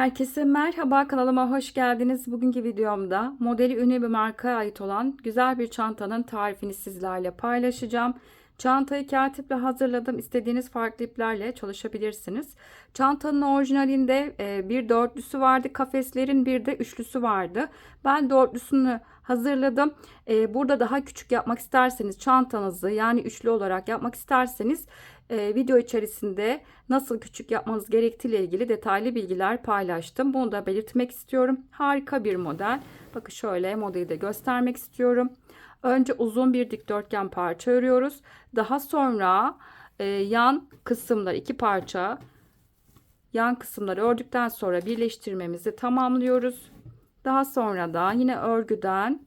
Herkese merhaba, kanalıma hoş geldiniz. Bugünkü videomda modeli ünlü bir markaya ait olan güzel bir çantanın tarifini sizlerle paylaşacağım. Çantayı kağıt iple hazırladım. İstediğiniz farklı iplerle çalışabilirsiniz. Çantanın orijinalinde bir dörtlüsü vardı. Kafeslerin bir de üçlüsü vardı. Ben dörtlüsünü hazırladım. Burada daha küçük yapmak isterseniz çantanızı, yani üçlü olarak yapmak isterseniz video içerisinde nasıl küçük yapmanız gerektiği ile ilgili detaylı bilgiler paylaştım. Bunu da belirtmek istiyorum. Harika bir model. Bakın şöyle modeli de göstermek istiyorum. Önce uzun bir dikdörtgen parça örüyoruz. Daha sonra yan kısımlar, iki parça yan kısımları ördükten sonra birleştirmemizi tamamlıyoruz. Daha sonra da yine örgüden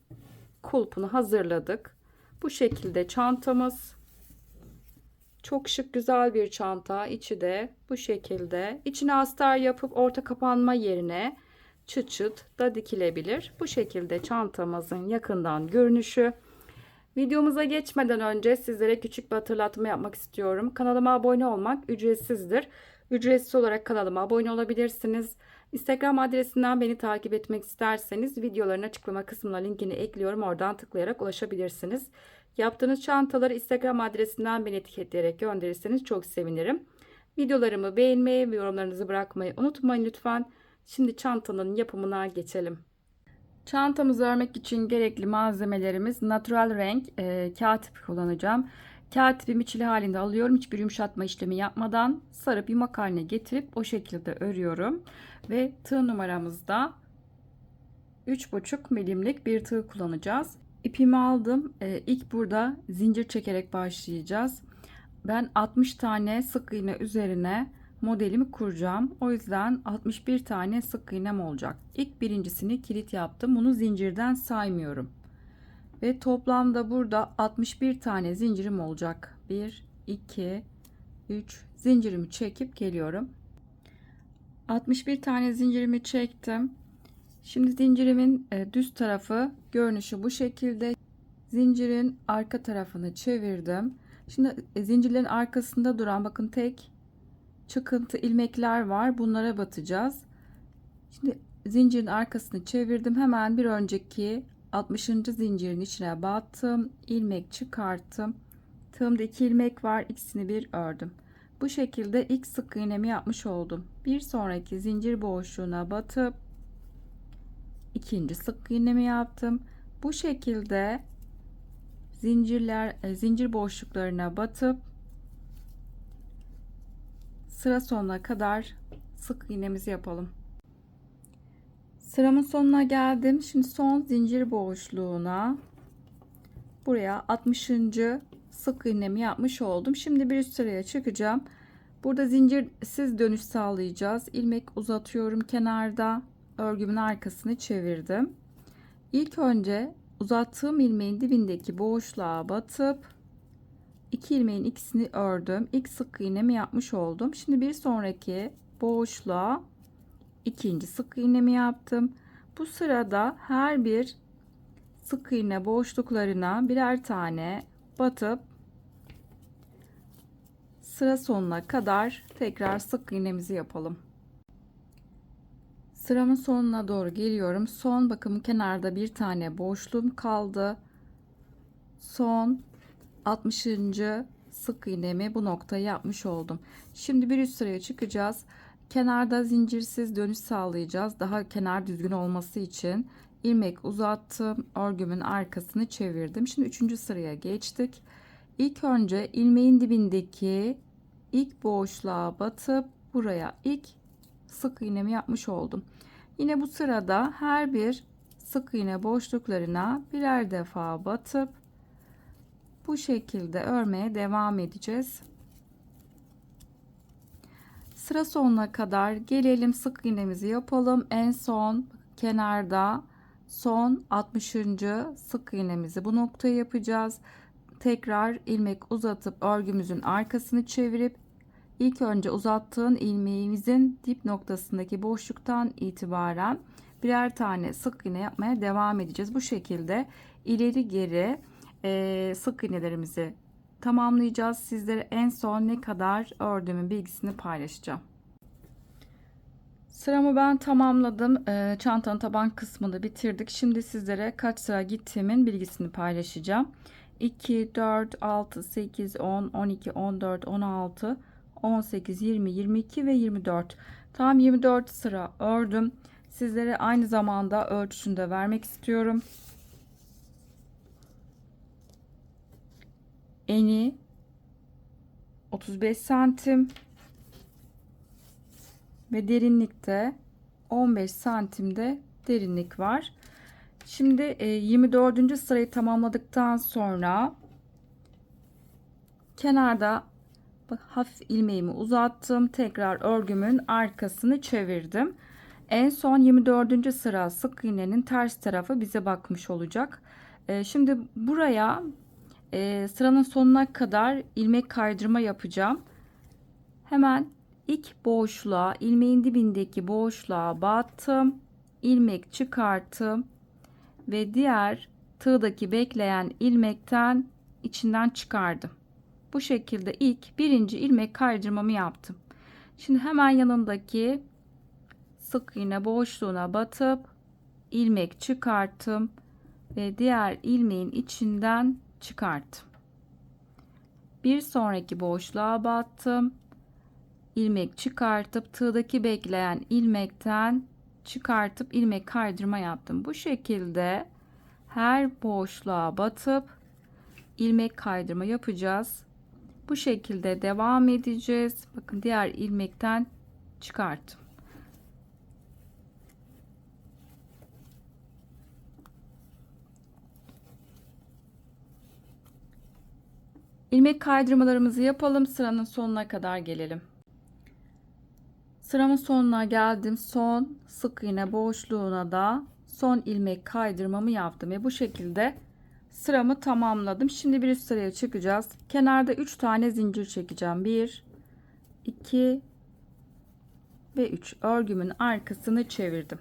kulpunu hazırladık. Bu şekilde çantamız. Çok şık, güzel bir çanta. İçi de bu şekilde. İçine astar yapıp orta kapanma yerine çıt çıt da dikilebilir. Bu şekilde çantamızın yakından görünüşü. Videomuza geçmeden önce sizlere küçük bir hatırlatma yapmak istiyorum. Kanalıma abone olmak ücretsizdir. Ücretsiz olarak kanalıma abone olabilirsiniz. Instagram adresinden beni takip etmek isterseniz videoların açıklama kısmına linkini ekliyorum. Oradan tıklayarak ulaşabilirsiniz. Yaptığınız çantaları Instagram adresinden beni etiketleyerek gönderirseniz çok sevinirim. Videolarımı beğenmeyi ve yorumlarınızı bırakmayı unutmayın lütfen. Şimdi çantanın yapımına geçelim. Çantamızı örmek için gerekli malzemelerimiz natural renk kağıt ipi kullanacağım. Kağıt ipimi çile halinde alıyorum. Hiçbir yumuşatma işlemi yapmadan sarıp yumak haline getirip o şekilde örüyorum. Ve tığ numaramızda 3,5 milimlik bir tığ kullanacağız. İpimi aldım. İlk burada zincir çekerek başlayacağız. Ben 60 tane sık iğne üzerine modelimi kuracağım. O yüzden 61 tane sık iğnem olacak. İlk birincisini kilit yaptım. Bunu zincirden saymıyorum. Ve toplamda burada 61 tane zincirim olacak. 1, 2, 3 zincirimi çekip geliyorum. 61 tane zincirimi çektim. Şimdi zincirimin düz tarafı görünüşü bu şekilde. Zincirin arka tarafını çevirdim. Şimdi zincirlerin arkasında duran bakın tek çıkıntı ilmekler var. Bunlara batacağız. Şimdi zincirin arkasını çevirdim. Hemen bir önceki 60. zincirin içine battım. İlmek çıkarttım. Tığımda 2 ilmek var. İkisini bir ördüm. Bu şekilde ilk sık iğnemi yapmış oldum. Bir sonraki zincir boşluğuna batıp ikinci sık iğnemi yaptım. Bu şekilde zincir boşluklarına batıp sıra sonuna kadar sık iğnemizi yapalım. Sıramın sonuna geldim. Şimdi son zincir boşluğuna buraya 60. sık iğnemi yapmış oldum. Şimdi bir üst sıraya çıkacağım. Burada zincirsiz dönüş sağlayacağız. İlmek uzatıyorum kenarda. Örgümün arkasını çevirdim. İlk önce uzattığım ilmeğin dibindeki boşluğa batıp 2 ilmeğin ikisini ördüm. İlk sık iğnemi yapmış oldum. Şimdi bir sonraki boşluğa ikinci sık iğnemi yaptım. Bu sırada her bir sık iğne boşluklarına birer tane batıp sıra sonuna kadar tekrar sık iğnemizi yapalım. Sıramın sonuna doğru geliyorum. Son bakın kenarda bir tane boşluğum kaldı. Son 60. sık iğnemi bu noktaya yapmış oldum. Şimdi bir üst sıraya çıkacağız. Kenarda zincirsiz dönüş sağlayacağız. Daha kenar düzgün olması için ilmek uzattım. Örgümün arkasını çevirdim. Şimdi 3. sıraya geçtik. İlk önce ilmeğin dibindeki ilk boşluğa batıp buraya ilk sık iğnemi yapmış oldum. Yine bu sırada her bir sık iğne boşluklarına birer defa batıp bu şekilde örmeye devam edeceğiz. Sıra sonuna kadar gelelim, sık iğnemizi yapalım. En son kenarda son 60. sık iğnemizi bu noktaya yapacağız. Tekrar ilmek uzatıp örgümüzün arkasını çevirip ilk önce uzattığın ilmeğimizin dip noktasındaki boşluktan itibaren birer tane sık iğne yapmaya devam edeceğiz. Bu şekilde ileri geri sık iğnelerimizi tamamlayacağız. Sizlere en son ne kadar ördüğümün bilgisini paylaşacağım. Sıramı ben tamamladım. Çantanın taban kısmını bitirdik. Şimdi sizlere kaç sıra gittiğimin bilgisini paylaşacağım. 2, 4, 6, 8, 10, 12, 14, 16, 18, 20, 22 ve 24. Tam 24 sıra ördüm. Sizlere aynı zamanda ölçüsünü de vermek istiyorum. Eni 35 santim ve derinlikte 15 santimde derinlik var. Şimdi 24. sırayı tamamladıktan sonra kenarda hafif ilmeğimi uzattım. Tekrar örgümün arkasını çevirdim. En son 24. sıra sık iğnenin ters tarafı bize bakmış olacak. Şimdi buraya sıranın sonuna kadar ilmek kaydırma yapacağım. Hemen ilk boşluğa, ilmeğin dibindeki boşluğa battım. İlmek çıkarttım ve diğer tığdaki bekleyen ilmekten içinden çıkardım. Bu şekilde ilk birinci ilmek kaydırmamı yaptım. Şimdi hemen yanındaki sık iğne boşluğuna batıp ilmek çıkarttım ve diğer ilmeğin içinden çıkarttım. Bir sonraki boşluğa battım. İlmek çıkartıp tığdaki bekleyen ilmekten çıkartıp ilmek kaydırma yaptım. Bu şekilde her boşluğa batıp ilmek kaydırma yapacağız. Bu şekilde devam edeceğiz. Bakın diğer ilmekten çıkarttım. İlmek kaydırmalarımızı yapalım. Sıranın sonuna kadar gelelim. Sıramın sonuna geldim. Son sık iğne boşluğuna da son ilmek kaydırmamı yaptım ve bu şekilde sıramı tamamladım. Şimdi bir üst sıraya çıkacağız. Kenarda 3 tane zincir çekeceğim. 1, 2 ve 3. Örgümün arkasını çevirdim.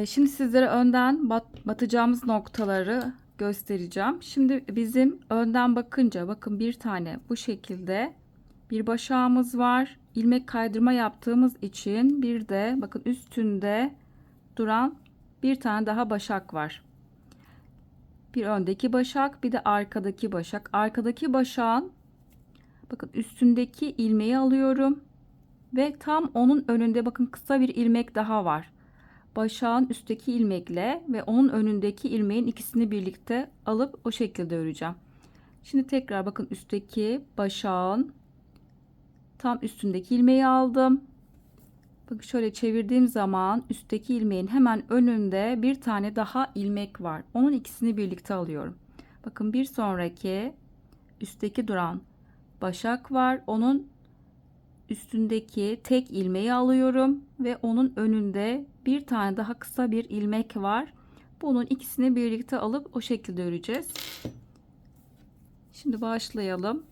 Şimdi sizlere önden batacağımız noktaları göstereceğim. Şimdi bizim önden bakınca bakın bir tane bu şekilde bir başağımız var. İlmek kaydırma yaptığımız için bir de bakın üstünde duran bir tane daha başak var. Bir öndeki başak, bir de arkadaki başak. Arkadaki başağın bakın üstündeki ilmeği alıyorum ve tam onun önünde bakın kısa bir ilmek daha var. Başağın üstteki ilmekle ve onun önündeki ilmeğin ikisini birlikte alıp o şekilde öreceğim. Şimdi tekrar bakın üstteki başağın tam üstündeki ilmeği aldım. Bakın şöyle çevirdiğim zaman üstteki ilmeğin hemen önünde bir tane daha ilmek var. Onun ikisini birlikte alıyorum. Bakın bir sonraki üstteki duran başak var. Onun üstündeki tek ilmeği alıyorum ve onun önünde bir tane daha kısa bir ilmek var. Bunun ikisini birlikte alıp o şekilde öreceğiz. Şimdi başlayalım.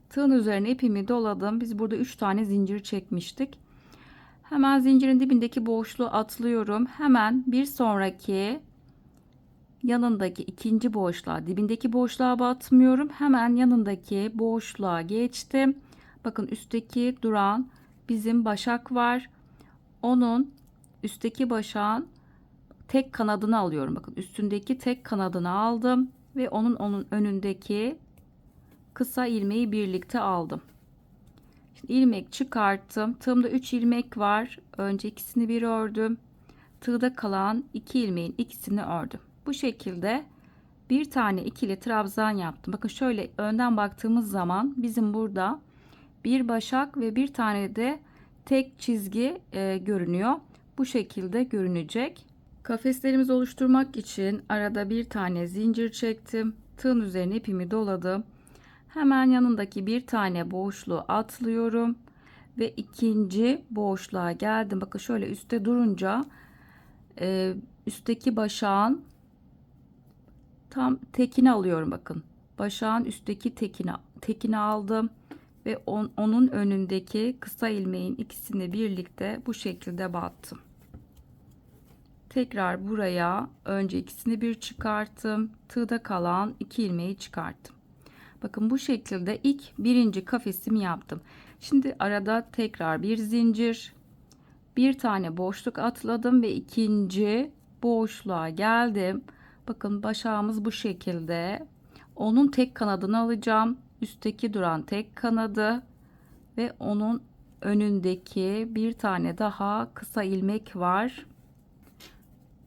Tığın üzerine ipimi doladım. Biz burada 3 tane zincir çekmiştik. Hemen zincirin dibindeki boşluğu atlıyorum. Hemen bir sonraki yanındaki ikinci boşluğa, dibindeki boşluğa batmıyorum. Hemen yanındaki boşluğa geçtim. Bakın üstteki duran bizim başak var. Onun üstteki başağın tek kanadını alıyorum. Bakın üstündeki tek kanadını aldım ve onun önündeki kısa ilmeği birlikte aldım. Şimdi ilmek çıkarttım. Tığımda 3 ilmek var. Önce ikisini bir ördüm. Tığda kalan 2 ilmeğin ikisini ördüm. Bu şekilde bir tane ikili trabzan yaptım. Bakın şöyle önden baktığımız zaman bizim burada bir başak ve bir tane de tek çizgi görünüyor. Bu şekilde görünecek. Kafeslerimizi oluşturmak için arada bir tane zincir çektim. Tığın üzerine ipimi doladım. Hemen yanındaki bir tane boşluğu atlıyorum ve ikinci boşluğa geldim. Bakın şöyle üstte durunca üstteki başağın tam tekini alıyorum. Bakın başağın üstteki tekini aldım ve onun önündeki kısa ilmeğin ikisini birlikte bu şekilde battım. Tekrar buraya önce ikisini bir çıkarttım. Tığda kalan 2 ilmeği çıkarttım. Bakın bu şekilde ilk birinci kafesimi yaptım. Şimdi arada tekrar bir zincir, bir tane boşluk atladım ve ikinci boşluğa geldim. Bakın başağımız bu şekilde. Onun tek kanadını alacağım. Üstteki duran tek kanadı ve onun önündeki bir tane daha kısa ilmek var.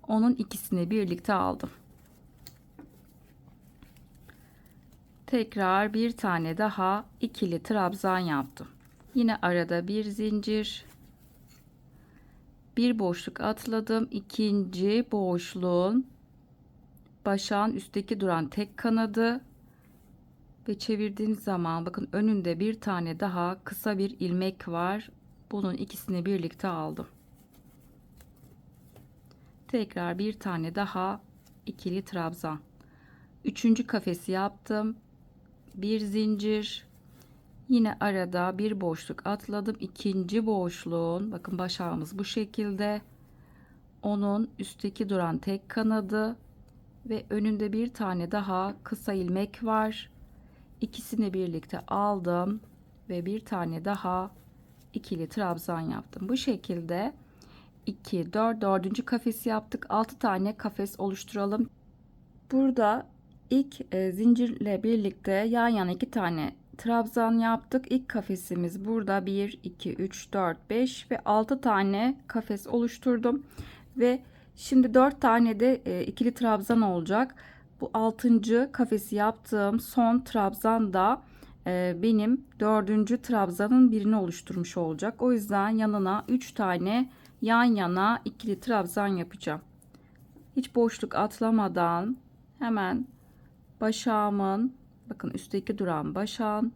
Onun ikisini birlikte aldım. Tekrar bir tane daha ikili trabzan yaptım. Yine arada bir zincir, bir boşluk atladım. İkinci boşluğun başağın üstteki duran tek kanadı ve çevirdiğim zaman bakın önünde bir tane daha kısa bir ilmek var. Bunun ikisini birlikte aldım. Tekrar bir tane daha ikili trabzan. Üçüncü kafesi yaptım. Bir zincir, yine arada bir boşluk atladım. İkinci boşluğun bakın başağımız bu şekilde. Onun üstteki duran tek kanadı ve önünde bir tane daha kısa ilmek var. İkisini birlikte aldım ve bir tane daha ikili trabzan yaptım. Bu şekilde 2 4 dördüncü kafesi yaptık. 6 tane kafes oluşturalım. Burada ilk zincirle birlikte yan yana 2 tane trabzan yaptık. İlk kafesimiz burada 1 2 3 4 5 ve 6 tane kafes oluşturdum ve şimdi 4 tane de ikili trabzan olacak. Bu 6. kafesi yaptığım son trabzan da benim 4. trabzanın birini oluşturmuş olacak. O yüzden yanına 3 tane yan yana ikili trabzan yapacağım. Hiç boşluk atlamadan hemen başağımın bakın üstteki duran başağın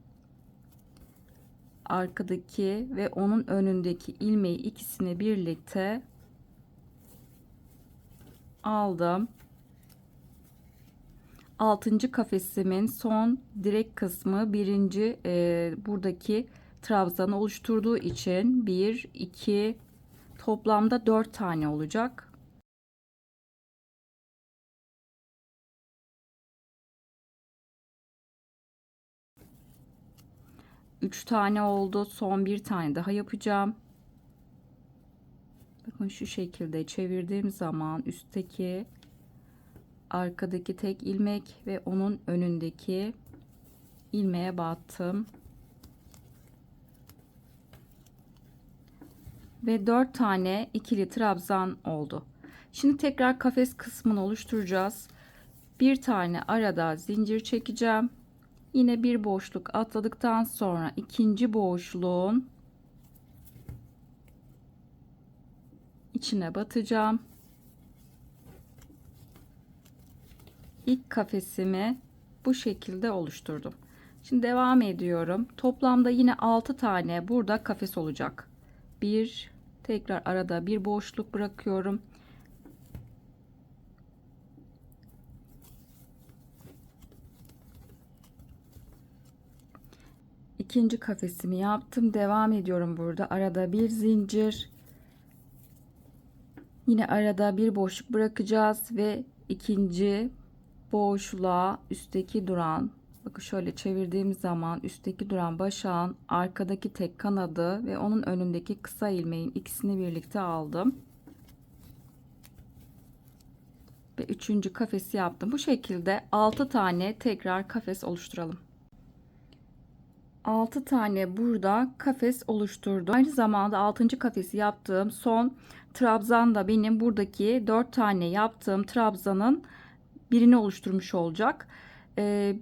arkadaki ve onun önündeki ilmeği ikisini birlikte aldım. 6. kafesimin son direk kısmı birinci buradaki trabzanı oluşturduğu için 1 2 toplamda 4 tane olacak. 3 tane oldu. Son bir tane daha yapacağım. Bakın şu şekilde çevirdiğim zaman üstteki arkadaki tek ilmek ve onun önündeki ilmeğe battım. Ve 4 tane ikili trabzan oldu. Şimdi tekrar kafes kısmını oluşturacağız. Bir tane arada zincir çekeceğim. Yine bir boşluk atladıktan sonra ikinci boşluğun içine batacağım. İlk kafesimi bu şekilde oluşturdum. Şimdi devam ediyorum. Toplamda yine 6 tane burada kafes olacak. Bir tekrar arada bir boşluk bırakıyorum. İkinci kafesimi yaptım. Devam ediyorum burada. Arada bir zincir. Yine arada bir boşluk bırakacağız ve ikinci boşluğa üstteki duran bakın şöyle çevirdiğim zaman üstteki duran başağın arkadaki tek kanadı ve onun önündeki kısa ilmeğin ikisini birlikte aldım. Ve üçüncü kafesi yaptım. Bu şekilde 6 tane tekrar kafes oluşturalım. 6 tane burada kafes oluşturdum. Aynı zamanda 6. kafesi yaptığım son trabzan da benim buradaki 4 tane yaptığım trabzanın birini oluşturmuş olacak.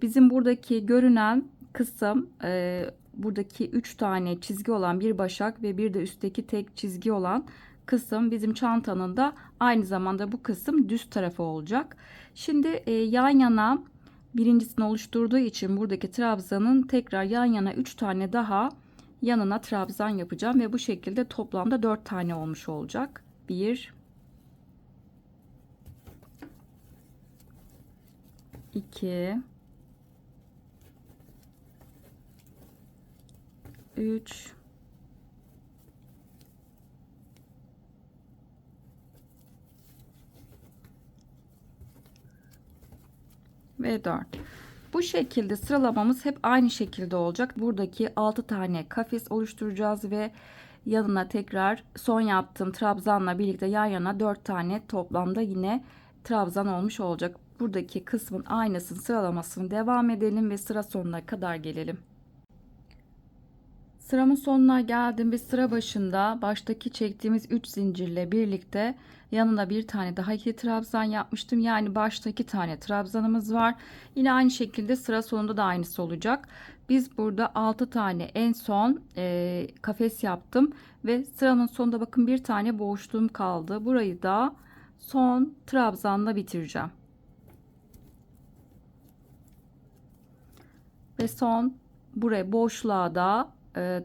Bizim buradaki görünen kısım buradaki 3 tane çizgi olan bir başak ve bir de üstteki tek çizgi olan kısım bizim çantanın da aynı zamanda bu kısım düz tarafı olacak. Şimdi yan yana birincisini oluşturduğu için buradaki trabzanın tekrar yan yana 3 tane daha yanına trabzan yapacağım ve bu şekilde toplamda 4 tane olmuş olacak. 1 2 3 ve 4. Bu şekilde sıralamamız hep aynı şekilde olacak. Buradaki 6 tane kafes oluşturacağız ve yanına tekrar son yaptığım trabzanla birlikte yan yana 4 tane toplamda yine trabzan olmuş olacak. Buradaki kısmın aynısını sıralamasını devam edelim ve sıra sonuna kadar gelelim. Sıramın sonuna geldim ve sıra başında baştaki çektiğimiz 3 zincirle birlikte yanına bir tane daha 2 trabzan yapmıştım. Yani başta 2 tane trabzanımız var. Yine aynı şekilde sıra sonunda da aynısı olacak. Biz burada 6 tane en son kafes yaptım ve sıranın sonunda bakın bir tane boşluğum kaldı. Burayı da son trabzanla bitireceğim. Ve son buraya boşluğa da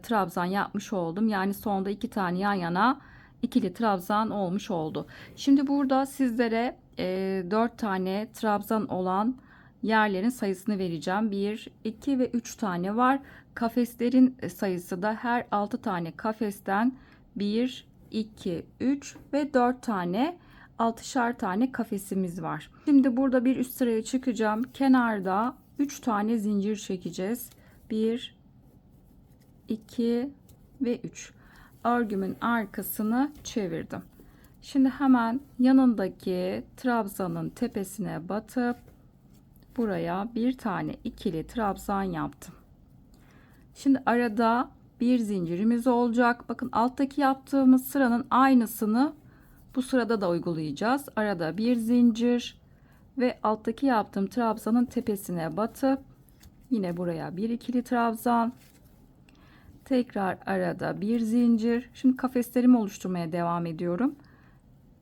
trabzan yapmış oldum. Yani sonda 2 tane yan yana ikili trabzan olmuş oldu. Şimdi burada sizlere 4 tane trabzan olan yerlerin sayısını vereceğim. 1, 2 ve 3 tane var. Kafeslerin sayısı da her 6 tane kafesten 1, 2, 3 ve 4 tane 6'şar tane kafesimiz var. Şimdi burada bir üst sıraya çıkacağım. Kenarda 3 tane zincir çekeceğiz. 1, 2 ve 3. Örgümün arkasını çevirdim. Şimdi hemen yanındaki trabzanın tepesine batıp buraya bir tane ikili trabzan yaptım. Şimdi arada bir zincirimiz olacak. Bakın alttaki yaptığımız sıranın aynısını bu sırada da uygulayacağız. Arada bir zincir ve alttaki yaptığım trabzanın tepesine batıp yine buraya bir ikili trabzan, tekrar arada bir zincir. Şimdi kafeslerimi oluşturmaya devam ediyorum.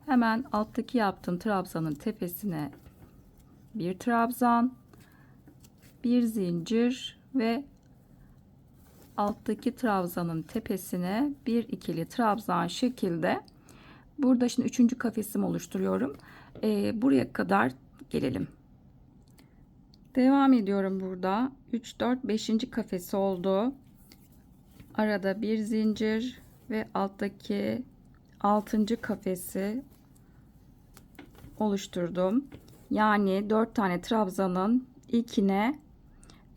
Hemen alttaki yaptığım trabzanın tepesine bir trabzan, bir zincir ve alttaki trabzanın tepesine bir ikili trabzan şekilde. Burada şimdi 3. kafesimi oluşturuyorum. Buraya kadar gelelim. Devam ediyorum burada. 3, 4, 5. kafesi oldu. Arada bir zincir ve alttaki 6. kafesi oluşturdum. Yani 4 tane trabzanın ilkine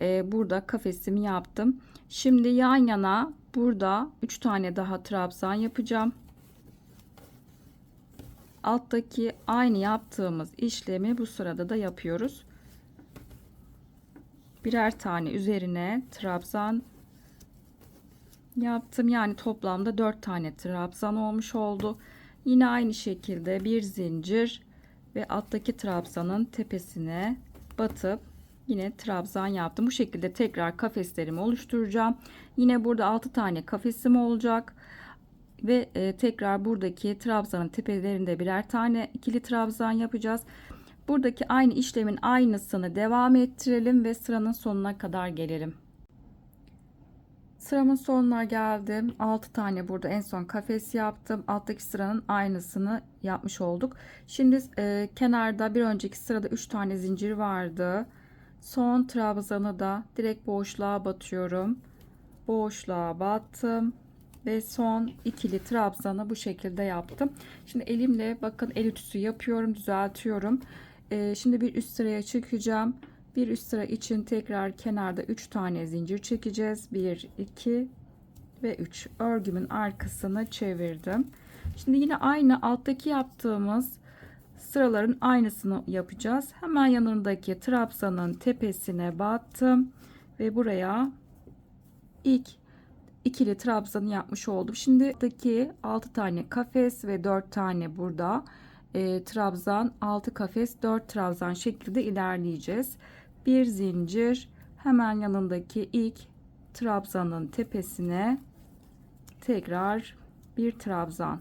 burada kafesimi yaptım. Şimdi yan yana burada 3 tane daha trabzan yapacağım. Alttaki aynı yaptığımız işlemi bu sırada da yapıyoruz. Birer tane üzerine trabzan yaptım. Yani toplamda 4 tane trabzan olmuş oldu. Yine aynı şekilde bir zincir ve alttaki trabzanın tepesine batıp yine trabzan yaptım. Bu şekilde tekrar kafeslerimi oluşturacağım. Yine burada 6 tane kafesim olacak. Ve tekrar buradaki trabzanın tepelerinde birer tane ikili trabzan yapacağız. Buradaki aynı işlemin aynısını devam ettirelim ve sıranın sonuna kadar gelelim. Sıramın sonuna geldim. 6 tane burada en son kafes yaptım. Alttaki sıranın aynısını yapmış olduk. Şimdi kenarda bir önceki sırada 3 tane zincir vardı. Son trabzanı da direkt boşluğa batıyorum. Boşluğa battım ve son ikili trabzanı bu şekilde yaptım. Şimdi elimle bakın el ütüsü yapıyorum, düzeltiyorum. Şimdi bir üst sıraya çıkacağım. Bir üst sıra için tekrar kenarda 3 tane zincir çekeceğiz. 1, 2 ve 3. Örgümün arkasını çevirdim. Şimdi yine aynı alttaki yaptığımız sıraların aynısını yapacağız. Hemen yanındaki trabzanın tepesine battım ve buraya ilk ikili trabzanı yapmış oldum. Şimdi buradaki 6 tane kafes ve 4 tane burada trabzan, 6 kafes, 4 trabzan şekilde ilerleyeceğiz. Bir zincir, hemen yanındaki ilk trabzanın tepesine tekrar bir trabzan.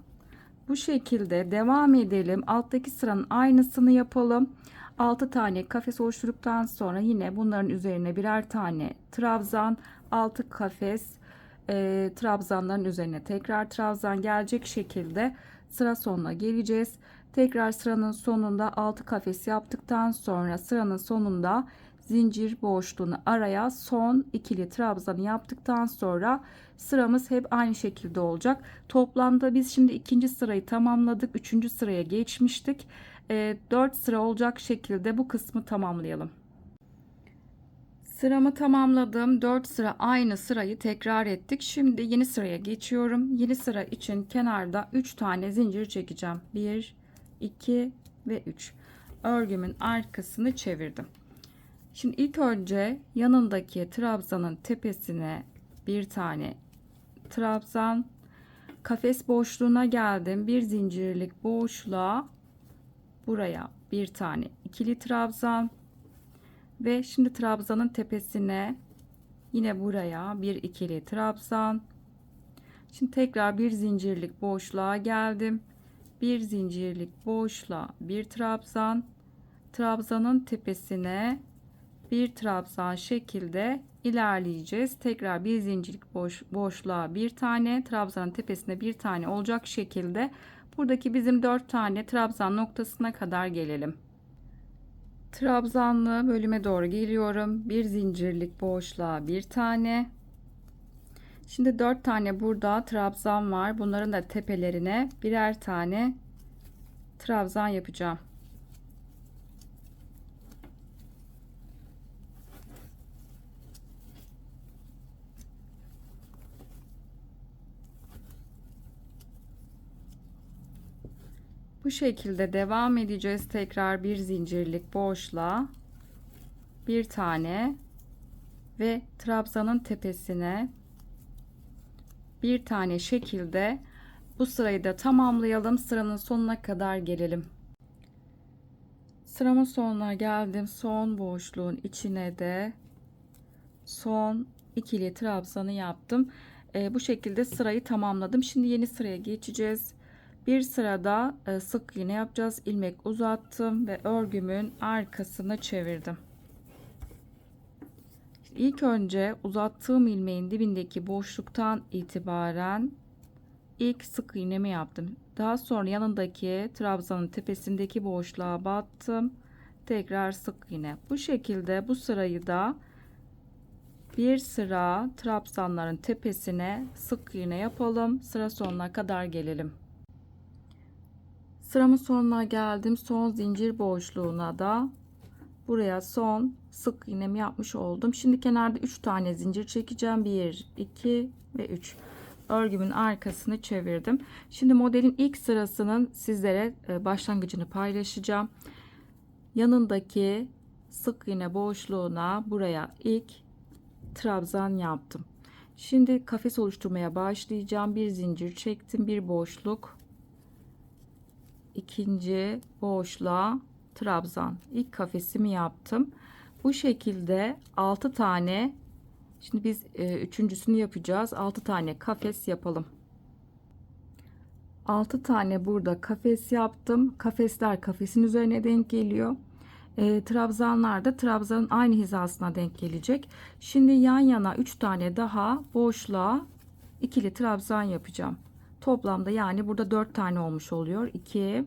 Bu şekilde devam edelim. Alttaki sıranın aynısını yapalım. 6 tane kafes oluşturduktan sonra yine bunların üzerine birer tane trabzan, 6 kafes, trabzanların üzerine tekrar trabzan gelecek şekilde sıra sonuna geleceğiz. Tekrar sıranın sonunda 6 kafes yaptıktan sonra sıranın sonunda zincir boşluğunu araya son ikili trabzanı yaptıktan sonra sıramız hep aynı şekilde olacak. Toplamda biz şimdi ikinci sırayı tamamladık. Üçüncü sıraya geçmiştik. 4 sıra olacak şekilde bu kısmı tamamlayalım. Sıramı tamamladım. 4 sıra aynı sırayı tekrar ettik. Şimdi yeni sıraya geçiyorum. Yeni sıra için kenarda 3 tane zincir çekeceğim. 1, 2 ve 3. Örgümün arkasını çevirdim. Şimdi ilk önce yanındaki trabzanın tepesine bir tane trabzan, kafes boşluğuna geldim. Bir zincirlik boşluğa buraya bir tane ikili trabzan ve şimdi trabzanın tepesine yine buraya bir ikili trabzan. Şimdi tekrar bir zincirlik boşluğa geldim. Bir zincirlik boşluğa bir trabzan, trabzanın tepesine bir trabzan şekilde ilerleyeceğiz. Tekrar bir zincirlik boşluğa bir tane, trabzanın tepesine bir tane olacak şekilde buradaki bizim 4 tane trabzan noktasına kadar gelelim. Trabzanlı bölüme doğru geliyorum. Bir zincirlik boşluğa bir tane. Şimdi 4 tane burada trabzan var. Bunların da tepelerine birer tane trabzan yapacağım. Bu şekilde devam edeceğiz. Tekrar bir zincirlik boşluğa bir tane ve trabzanın tepesine bir tane şekilde bu sırayı da tamamlayalım. Sıranın sonuna kadar gelelim. Sıramın sonuna geldim. Son boşluğun içine de son ikili trabzanı yaptım. Bu şekilde sırayı tamamladım. Şimdi yeni sıraya geçeceğiz. Bir sırada sık iğne yapacağız. İlmek uzattım ve örgümün arkasını çevirdim. İlk önce uzattığım ilmeğin dibindeki boşluktan itibaren ilk sık iğnemi yaptım. Daha sonra yanındaki trabzanın tepesindeki boşluğa battım. Tekrar sık iğne. Bu şekilde bu sırayı da bir sıra trabzanların tepesine sık iğne yapalım. Sıra sonuna kadar gelelim. Sıramın sonuna geldim. Son zincir boşluğuna da buraya son sık iğnemi yapmış oldum. Şimdi kenarda 3 tane zincir çekeceğim. 1, 2 ve 3. Örgümün arkasını çevirdim. Şimdi modelin ilk sırasının sizlere başlangıcını paylaşacağım. Yanındaki sık iğne boşluğuna buraya ilk trabzan yaptım. Şimdi kafes oluşturmaya başlayacağım. Bir zincir çektim, bir boşluk, ikinci boşluğa trabzan. İlk kafesimi yaptım. Bu şekilde 6 tane, şimdi biz üçüncüsünü yapacağız. 6 tane kafes yapalım. 6 tane burada kafes yaptım. Kafesler kafesin üzerine denk geliyor. Trabzanlar da trabzanın aynı hizasına denk gelecek. Şimdi yan yana 3 tane daha boşluğa ikili trabzan yapacağım. Toplamda yani burada 4 tane olmuş oluyor. 2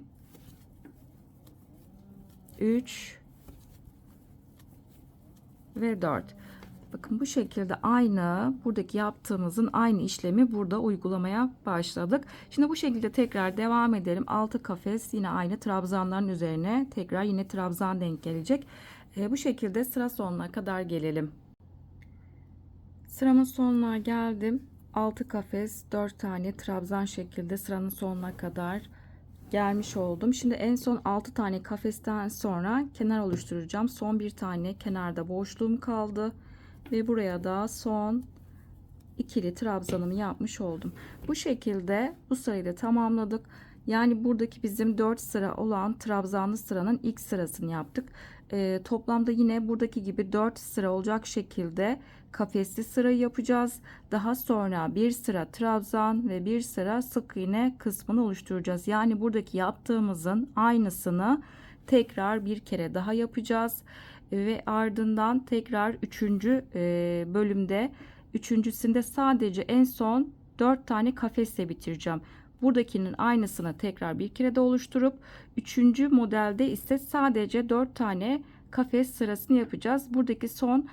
3 ve 4. Bakın bu şekilde aynı buradaki yaptığımızın aynı işlemi burada uygulamaya başladık. Şimdi bu şekilde tekrar devam edelim. 6 kafes yine aynı trabzanların üzerine tekrar yine trabzan denk gelecek. Bu şekilde sıra sonuna kadar gelelim. Sıramın sonuna geldim. 6 kafes 4 tane trabzan şekilde sıranın sonuna kadar gelmiş oldum. Şimdi en son 6 tane kafesten sonra kenar oluşturacağım. Son bir tane kenarda boşluğum kaldı ve buraya da son ikili trabzanımı yapmış oldum. Bu şekilde bu sırayı da tamamladık. Yani buradaki bizim 4 sıra olan trabzanlı sıranın ilk sırasını yaptık. Toplamda yine buradaki gibi 4 sıra olacak şekilde kafesli sırayı yapacağız. Daha sonra bir sıra trabzan ve bir sıra sık iğne kısmını oluşturacağız. Yani buradaki yaptığımızın aynısını tekrar bir kere daha yapacağız. Ve ardından tekrar 3. bölümde üçüncüsünde sadece en son 4 tane kafesle bitireceğim. Buradakinin aynısını tekrar bir kere de oluşturup 3. modelde ise sadece 4 tane kafes sırasını yapacağız. Buradaki son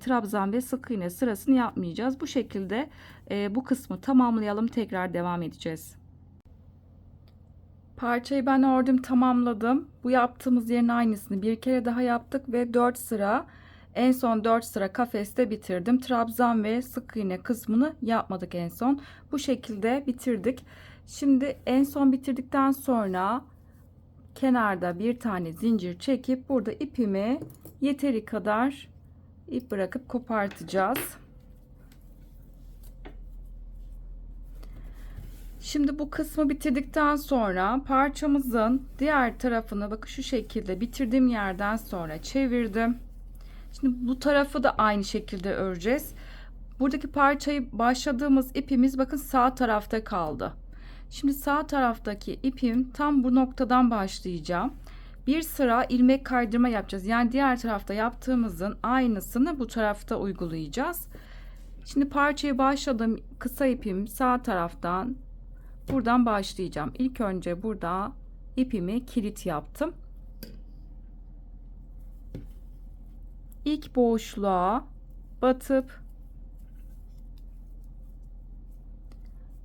trabzan ve sık iğne sırasını yapmayacağız. Bu şekilde bu kısmı tamamlayalım. Tekrar devam edeceğiz. Parçayı ben ördüm, tamamladım. Bu yaptığımız yerin aynısını bir kere daha yaptık ve 4 sıra En son 4 sıra kafeste bitirdim. Trabzan ve sık iğne kısmını yapmadık en son. Bu şekilde bitirdik. Şimdi en son bitirdikten sonra kenarda bir tane zincir çekip burada ipimi yeteri kadar ip bırakıp kopartacağız. Şimdi bu kısmı bitirdikten sonra parçamızın diğer tarafını bakın şu şekilde bitirdiğim yerden sonra çevirdim. Şimdi bu tarafı da aynı şekilde öreceğiz. Buradaki parçayı başladığımız ipimiz bakın sağ tarafta kaldı. Şimdi sağ taraftaki ipim tam bu noktadan başlayacağım. Bir sıra ilmek kaydırma yapacağız. Yani diğer tarafta yaptığımızın aynısını bu tarafta uygulayacağız. Şimdi parçayı başladım. Kısa ipim sağ taraftan buradan başlayacağım. İlk önce burada ipimi kilit yaptım. İlk boşluğa batıp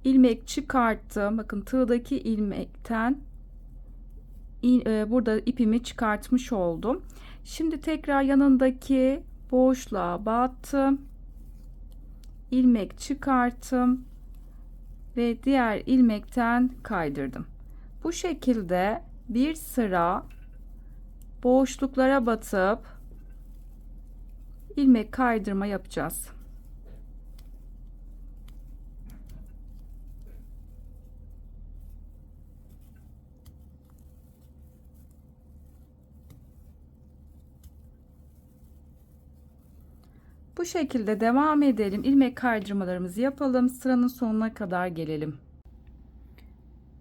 ilmek çıkarttım. Bakın tığdaki ilmekten burada ipimi çıkartmış oldum. Şimdi tekrar yanındaki boşluğa battım. İlmek çıkarttım ve diğer ilmekten kaydırdım. Bu şekilde bir sıra boşluklara batıp ilmek kaydırma yapacağız. Bu şekilde devam edelim. İlmek kaydırmalarımızı yapalım. Sıranın sonuna kadar gelelim.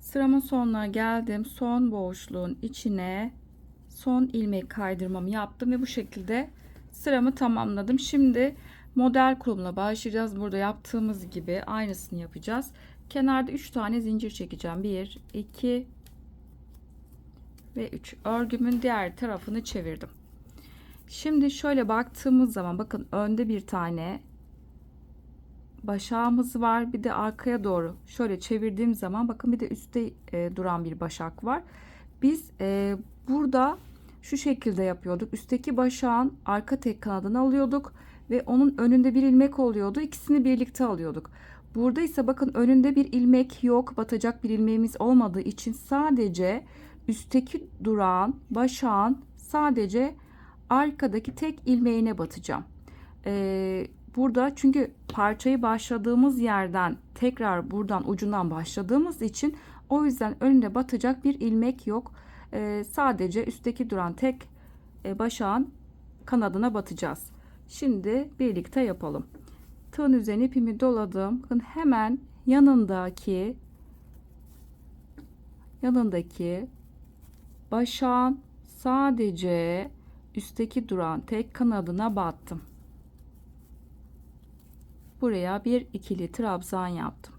Sıramın sonuna geldim. Son boşluğun içine son ilmek kaydırmamı yaptım ve bu şekilde sıramı tamamladım. Şimdi model kurumuna başlayacağız. Burada yaptığımız gibi aynısını yapacağız. Kenarda 3 tane zincir çekeceğim. 1, 2 ve 3. Örgümün diğer tarafını çevirdim. Şimdi şöyle baktığımız zaman bakın önde bir tane başağımız var. Bir de arkaya doğru şöyle çevirdiğim zaman bakın bir de üstte duran bir başak var. Biz burada şu şekilde yapıyorduk. Üstteki başağın arka tek kanadını alıyorduk ve onun önünde bir ilmek oluyordu. İkisini birlikte alıyorduk. Burada ise bakın önünde bir ilmek yok. Batacak bir ilmeğimiz olmadığı için sadece üstteki duran başağın sadece arkadaki tek ilmeğine batacağım. Burada çünkü parçayı başladığımız yerden tekrar buradan ucundan başladığımız için o yüzden önünde batacak bir ilmek yok. Sadece üstteki duran tek başağın kanadına batacağız. Şimdi birlikte yapalım. Tığın üzerine ipimi doladım. Bakın hemen yanındaki başağın sadece üstteki duran tek kanadına battım. Buraya bir ikili trabzan yaptım.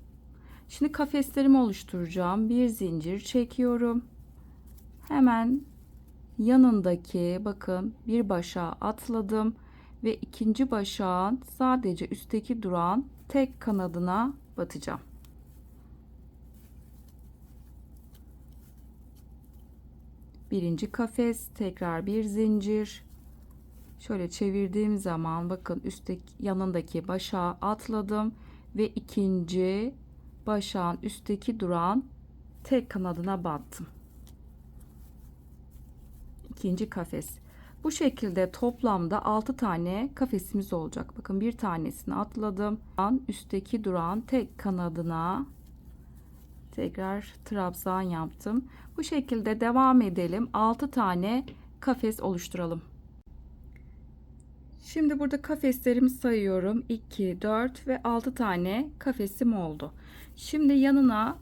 Şimdi kafeslerimi oluşturacağım. Bir zincir çekiyorum. Hemen yanındaki bakın bir başağa atladım ve ikinci başağın sadece üstteki duran tek kanadına batacağım. Birinci kafes, tekrar bir zincir. Şöyle çevirdiğim zaman bakın üstteki yanındaki başağa atladım ve ikinci başağın üstteki duran tek kanadına battım. İkinci kafes. Bu şekilde toplamda 6 tane kafesimiz olacak. Bakın bir tanesini atladım. Üstteki duran tek kanadına tekrar trabzan yaptım. Bu şekilde devam edelim. 6 tane kafes oluşturalım. Şimdi burada kafeslerimi sayıyorum. 2, 4 ve 6 tane kafesim oldu. Şimdi yanına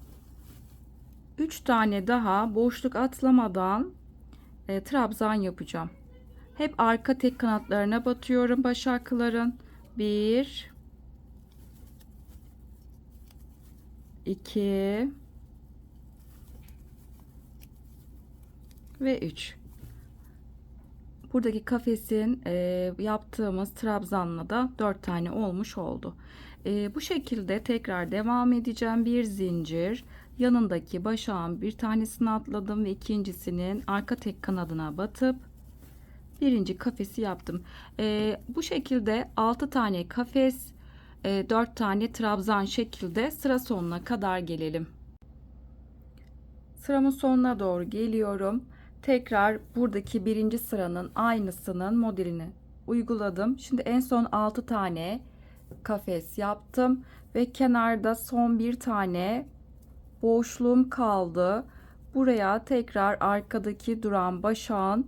3 tane daha boşluk atlamadan trabzan yapacağım. Hep arka tek kanatlarına batıyorum başakların. 1 2 ve 3. Buradaki kafesin yaptığımız trabzanla da 4 tane olmuş oldu. Bu şekilde tekrar devam edeceğim. Bir zincir, yanındaki başağın bir tanesini atladım ve ikincisinin arka tek kanadına batıp birinci kafesi yaptım. Bu şekilde 6 tane kafes, 4 tane trabzan şekilde sıra sonuna kadar gelelim. Sıramın sonuna doğru geliyorum. Tekrar buradaki birinci sıranın aynısının modelini uyguladım. Şimdi en son 6 tane kafes yaptım ve kenarda son bir tane boşluğum kaldı. Buraya tekrar arkadaki duran başağın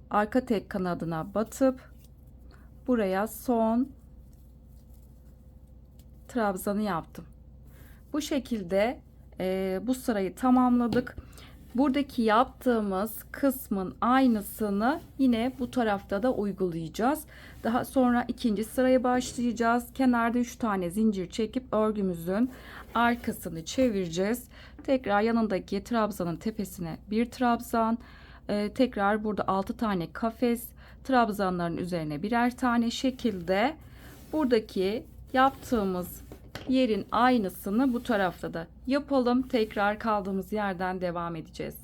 arka tek kanadına batıp buraya son trabzanı yaptım. Bu şekilde bu sırayı tamamladık. Buradaki yaptığımız kısmın aynısını yine bu tarafta da uygulayacağız. Daha sonra ikinci sıraya başlayacağız. Kenarda 3 tane zincir çekip örgümüzün arkasını çevireceğiz. Tekrar yanındaki trabzanın tepesine bir trabzan, tekrar burada 6 tane kafes, trabzanların üzerine birer tane şekilde buradaki yaptığımız yerin aynısını bu tarafta da yapalım. Tekrar kaldığımız yerden devam edeceğiz.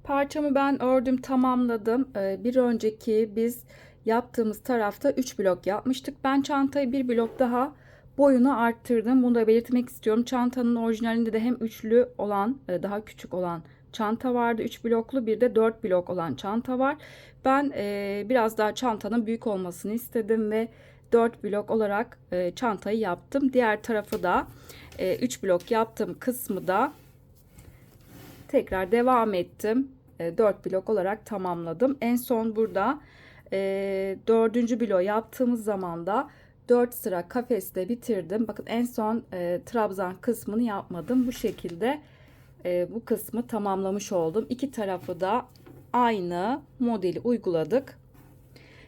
Parçamı ben ördüm, tamamladım. Bir önceki biz yaptığımız tarafta 3 blok yapmıştık. Ben çantayı bir blok daha boyunu arttırdım. Bunu da belirtmek istiyorum. Çantanın orijinalinde de hem üçlü olan, daha küçük olan çanta vardı. 3 bloklu, bir de 4 blok olan çanta var. Ben biraz daha çantanın büyük olmasını istedim ve 4 blok olarak çantayı yaptım. Diğer tarafı da 3 blok yaptığım kısmı da tekrar devam ettim. 4 blok olarak tamamladım. En son burada 4. blok yaptığımız zaman da 4 sıra kafeste bitirdim. Bakın en son trabzan kısmını yapmadım. Bu şekilde bu kısmı tamamlamış oldum. İki tarafı da aynı modeli uyguladık.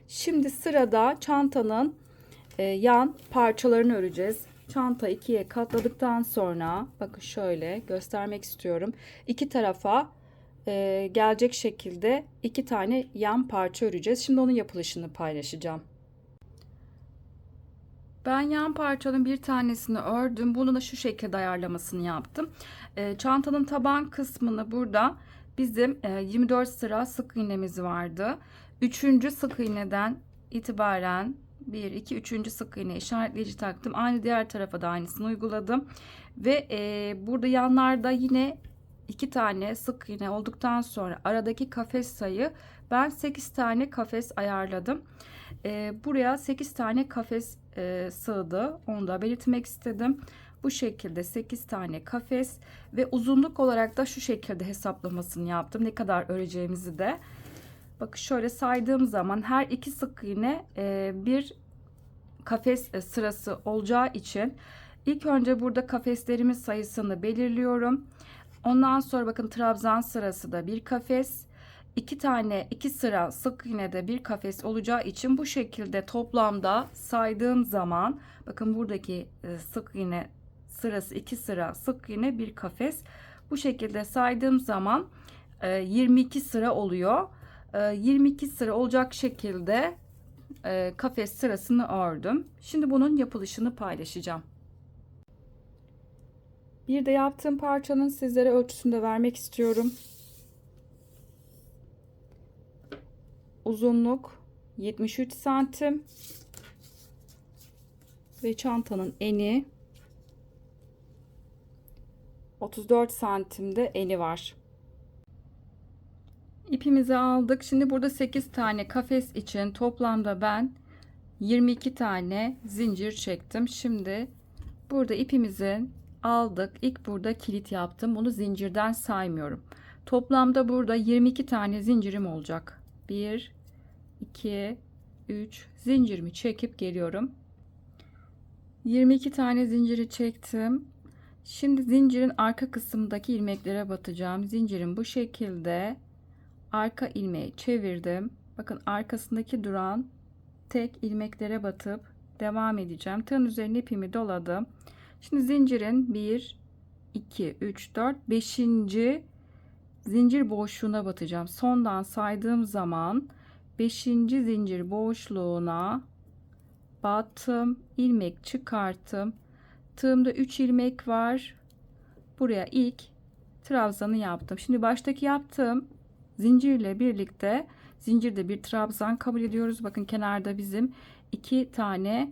Şimdi sırada çantanın yan parçalarını öreceğiz. Çanta ikiye katladıktan sonra bakın şöyle göstermek istiyorum. İki tarafa gelecek şekilde iki tane yan parça öreceğiz. Şimdi onun yapılışını paylaşacağım. Ben yan parçanın bir tanesini ördüm. Bunu da şu şekilde ayarlamasını yaptım. Çantanın taban kısmını burada bizim 24 sıra sık iğnemiz vardı. 3. sık iğneden itibaren 1, 2, 3. sık iğne işaretleyici taktım. Aynı diğer tarafa da aynısını uyguladım. Ve burada yanlarda yine 2 tane sık iğne olduktan sonra aradaki kafes sayı, ben 8 tane kafes ayarladım. Buraya 8 tane kafes sığdı. Onu da belirtmek istedim. Bu şekilde 8 tane kafes ve uzunluk olarak da şu şekilde hesaplamasını yaptım. Ne kadar öreceğimizi de. Bakın şöyle saydığım zaman her iki sık iğne bir kafes sırası olacağı için ilk önce burada kafeslerimiz sayısını belirliyorum. Ondan sonra bakın trabzan sırası da bir kafes. 2 sıra sık iğnede bir kafes olacağı için bu şekilde toplamda saydığım zaman bakın buradaki sık iğne sırası 2 sıra sık iğne bir kafes. Bu şekilde saydığım zaman 22 sıra oluyor. 22 sıra olacak şekilde kafes sırasını ördüm. Şimdi bunun yapılışını paylaşacağım. Bir de yaptığım parçanın sizlere ölçüsünü de vermek istiyorum. Uzunluk 73 santim ve çantanın eni 34 santimde eni var. İpimizi aldık. Şimdi burada 8 tane kafes için toplamda ben 22 tane zincir çektim. Şimdi burada ipimizin aldık. İlk burada kilit yaptım. Bunu zincirden saymıyorum. Toplamda burada 22 tane zincirim olacak. 1, 2, 3 zincirimi çekip geliyorum. 22 tane zinciri çektim. Şimdi zincirin arka kısmındaki ilmeklere batacağım. Zincirin bu şekilde arka ilmeği çevirdim. Bakın arkasındaki duran tek ilmeklere batıp devam edeceğim. Tığın üzerine ipimi doladım. Şimdi zincirin 1, 2, 3, 4, 5. zincir boşluğuna batacağım. Sondan saydığım zaman 5. zincir boşluğuna battım. İlmek çıkarttım. Tığımda 3 ilmek var. Buraya ilk trabzanı yaptım. Şimdi baştaki yaptığım zincirle birlikte zincirde bir trabzan kabul ediyoruz. Bakın kenarda bizim 2 tane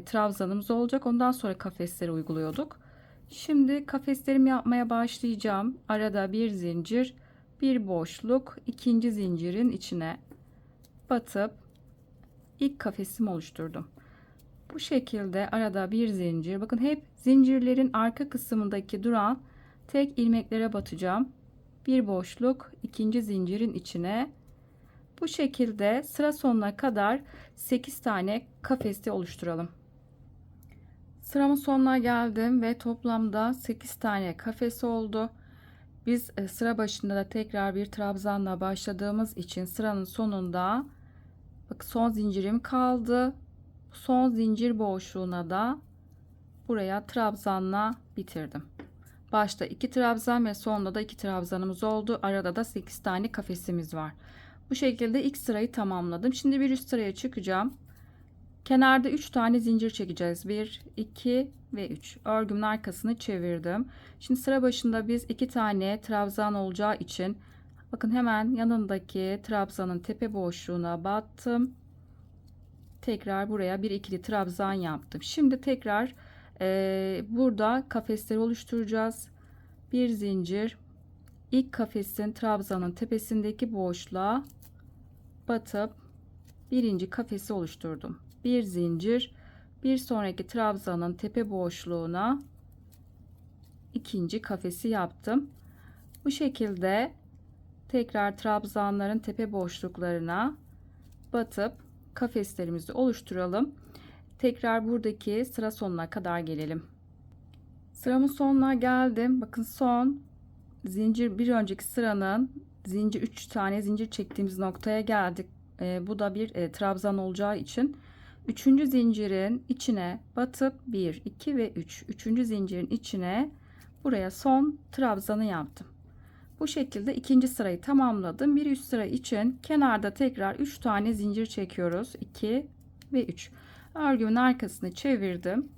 trabzanımız olacak. Ondan sonra kafesleri uyguluyorduk. Şimdi kafeslerimi yapmaya başlayacağım. Arada bir zincir, bir boşluk, ikinci zincirin içine batıp ilk kafesimi oluşturdum. Bu şekilde arada bir zincir. Bakın hep zincirlerin arka kısmındaki duran tek ilmeklere batacağım. Bir boşluk, ikinci zincirin içine. Bu şekilde sıra sonuna kadar 8 tane kafesi oluşturalım. Sıramın sonuna geldim ve toplamda 8 tane kafes oldu. Biz sıra başında da tekrar bir trabzanla başladığımız için sıranın sonunda bak son zincirim kaldı. Son zincir boşluğuna da buraya trabzanla bitirdim. Başta 2 trabzan ve sonunda da 2 trabzanımız oldu. Arada da 8 tane kafesimiz var. Bu şekilde ilk sırayı tamamladım. Şimdi bir üst sıraya çıkacağım. Kenarda 3 tane zincir çekeceğiz. 1, 2 ve 3. Örgümün arkasını çevirdim. Şimdi sıra başında biz 2 tane trabzan olacağı için bakın hemen yanındaki trabzanın tepe boşluğuna battım. Tekrar buraya bir ikili trabzan yaptım. Şimdi tekrar burada kafesleri oluşturacağız. Bir zincir, ilk kafesin trabzanın tepesindeki boşluğa batıp birinci kafesi oluşturdum. Bir zincir, bir sonraki trabzanın tepe boşluğuna ikinci kafesi yaptım. Bu şekilde tekrar trabzanların tepe boşluklarına batıp kafeslerimizi oluşturalım. Tekrar buradaki sıra sonuna kadar gelelim. Sıramın sonuna geldim. Bakın son zincir, bir önceki sıranın zincir 3 tane zincir çektiğimiz noktaya geldik. Bu da bir trabzan olacağı için 3. zincirin içine batıp 1, 2 ve 3. 3. zincirin içine buraya son trabzanı yaptım. Bu şekilde ikinci sırayı tamamladım. Bir üst sıra için kenarda tekrar 3 tane zincir çekiyoruz. 2 ve 3. Örgümün arkasını çevirdim.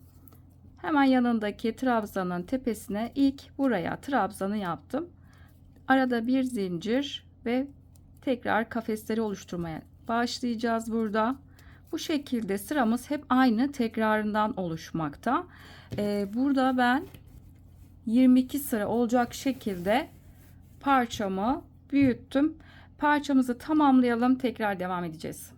Hemen yanındaki trabzanın tepesine ilk buraya trabzanı yaptım. Arada bir zincir ve tekrar kafesleri oluşturmaya başlayacağız burada. Bu şekilde sıramız hep aynı tekrarından oluşmakta. Burada ben 22 sıra olacak şekilde parçamı büyüttüm. Parçamızı tamamlayalım. Tekrar devam edeceğiz.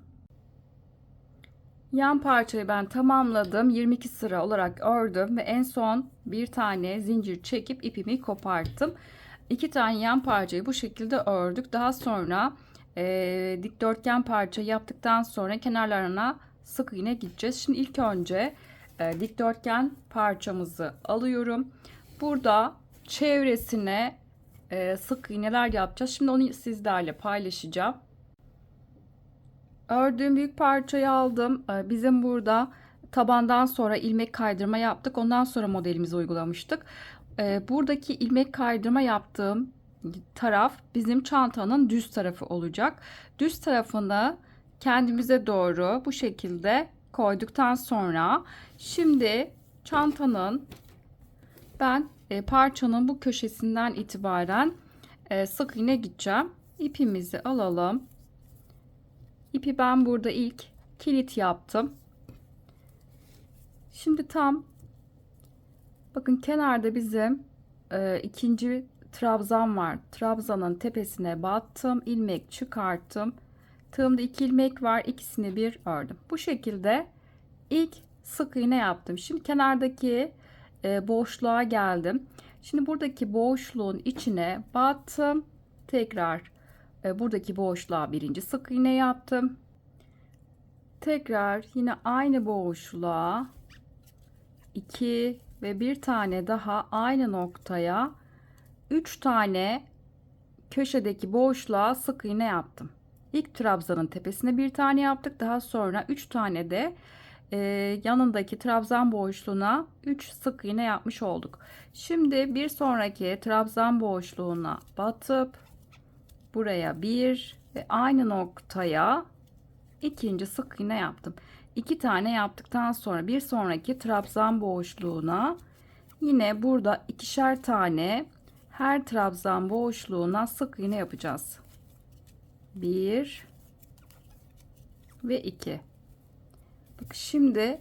Yan parçayı ben tamamladım. 22 sıra olarak ördüm ve en son bir tane zincir çekip ipimi koparttım. 2 tane yan parçayı bu şekilde ördük. Daha sonra dikdörtgen parça yaptıktan sonra kenarlarına sık iğne gideceğiz. Şimdi ilk önce dikdörtgen parçamızı alıyorum. Burada çevresine sık iğneler yapacağız. Şimdi onu sizlerle paylaşacağım. Ördüğüm büyük parçayı aldım. Bizim burada tabandan sonra ilmek kaydırma yaptık. Ondan sonra modelimizi uygulamıştık. Buradaki ilmek kaydırma yaptığım taraf bizim çantanın düz tarafı olacak. Düz tarafını kendimize doğru bu şekilde koyduktan sonra şimdi çantanın ben parçanın bu köşesinden itibaren sık iğne gideceğim. İpimizi alalım. İpi ben burada ilk kilit yaptım. Şimdi tam bakın kenarda bizim ikinci trabzan var. Trabzanın tepesine battım. İlmek çıkarttım. Tığımda 2 ilmek var. İkisini bir ördüm. Bu şekilde ilk sık iğne yaptım. Şimdi kenardaki boşluğa geldim. Şimdi buradaki boşluğun içine battım. Tekrar buradaki boşluğa birinci sık iğne yaptım. Tekrar yine aynı boşluğa 2 ve bir tane daha aynı noktaya 3 tane köşedeki boşluğa sık iğne yaptım. İlk trabzanın tepesine bir tane yaptık. Daha sonra 3 tane de yanındaki trabzan boşluğuna 3 sık iğne yapmış olduk. Şimdi bir sonraki trabzan boşluğuna batıp buraya bir ve aynı noktaya ikinci sık iğne yaptım. 2 tane yaptıktan sonra bir sonraki trabzan boşluğuna yine burada ikişer tane her trabzan boşluğuna sık iğne yapacağız. 1 ve 2. Bak şimdi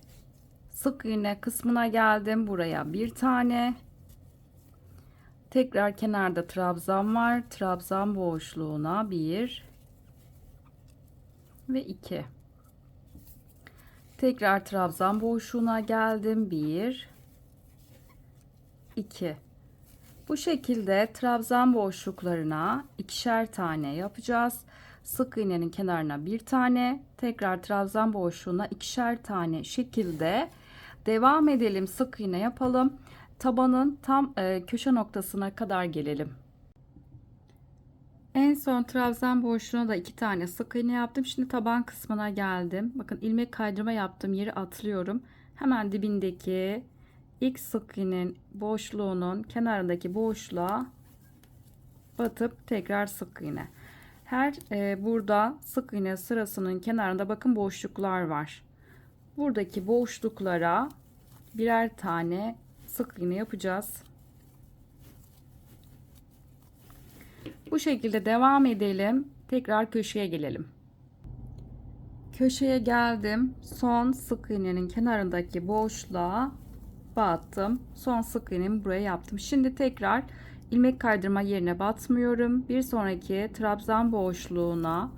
sık iğne kısmına geldim. Buraya bir tane. Tekrar kenarda trabzan var. Trabzan boşluğuna 1 ve 2. Tekrar trabzan boşluğuna geldim. 1 2. Bu şekilde trabzan boşluklarına ikişer tane yapacağız. Sık iğnenin kenarına bir tane, tekrar trabzan boşluğuna ikişer tane şekilde devam edelim. Sık iğne yapalım. Tabanın tam köşe noktasına kadar gelelim. En son trabzan boşluğuna da 2 tane sık iğne yaptım. Şimdi taban kısmına geldim. Bakın ilmek kaydırma yaptım. Yeri atlıyorum. Hemen dibindeki ilk sık iğnenin boşluğunun kenarındaki boşluğa batıp tekrar sık iğne. Her burada sık iğne sırasının kenarında bakın boşluklar var. Buradaki boşluklara birer tane sık iğne yapacağız. Bu şekilde devam edelim. Tekrar köşeye gelelim. Köşeye geldim. Son sık iğnenin kenarındaki boşluğa battım. Son sık iğnemi buraya yaptım. Şimdi tekrar ilmek kaydırma yerine batmıyorum. Bir sonraki trabzan boşluğuna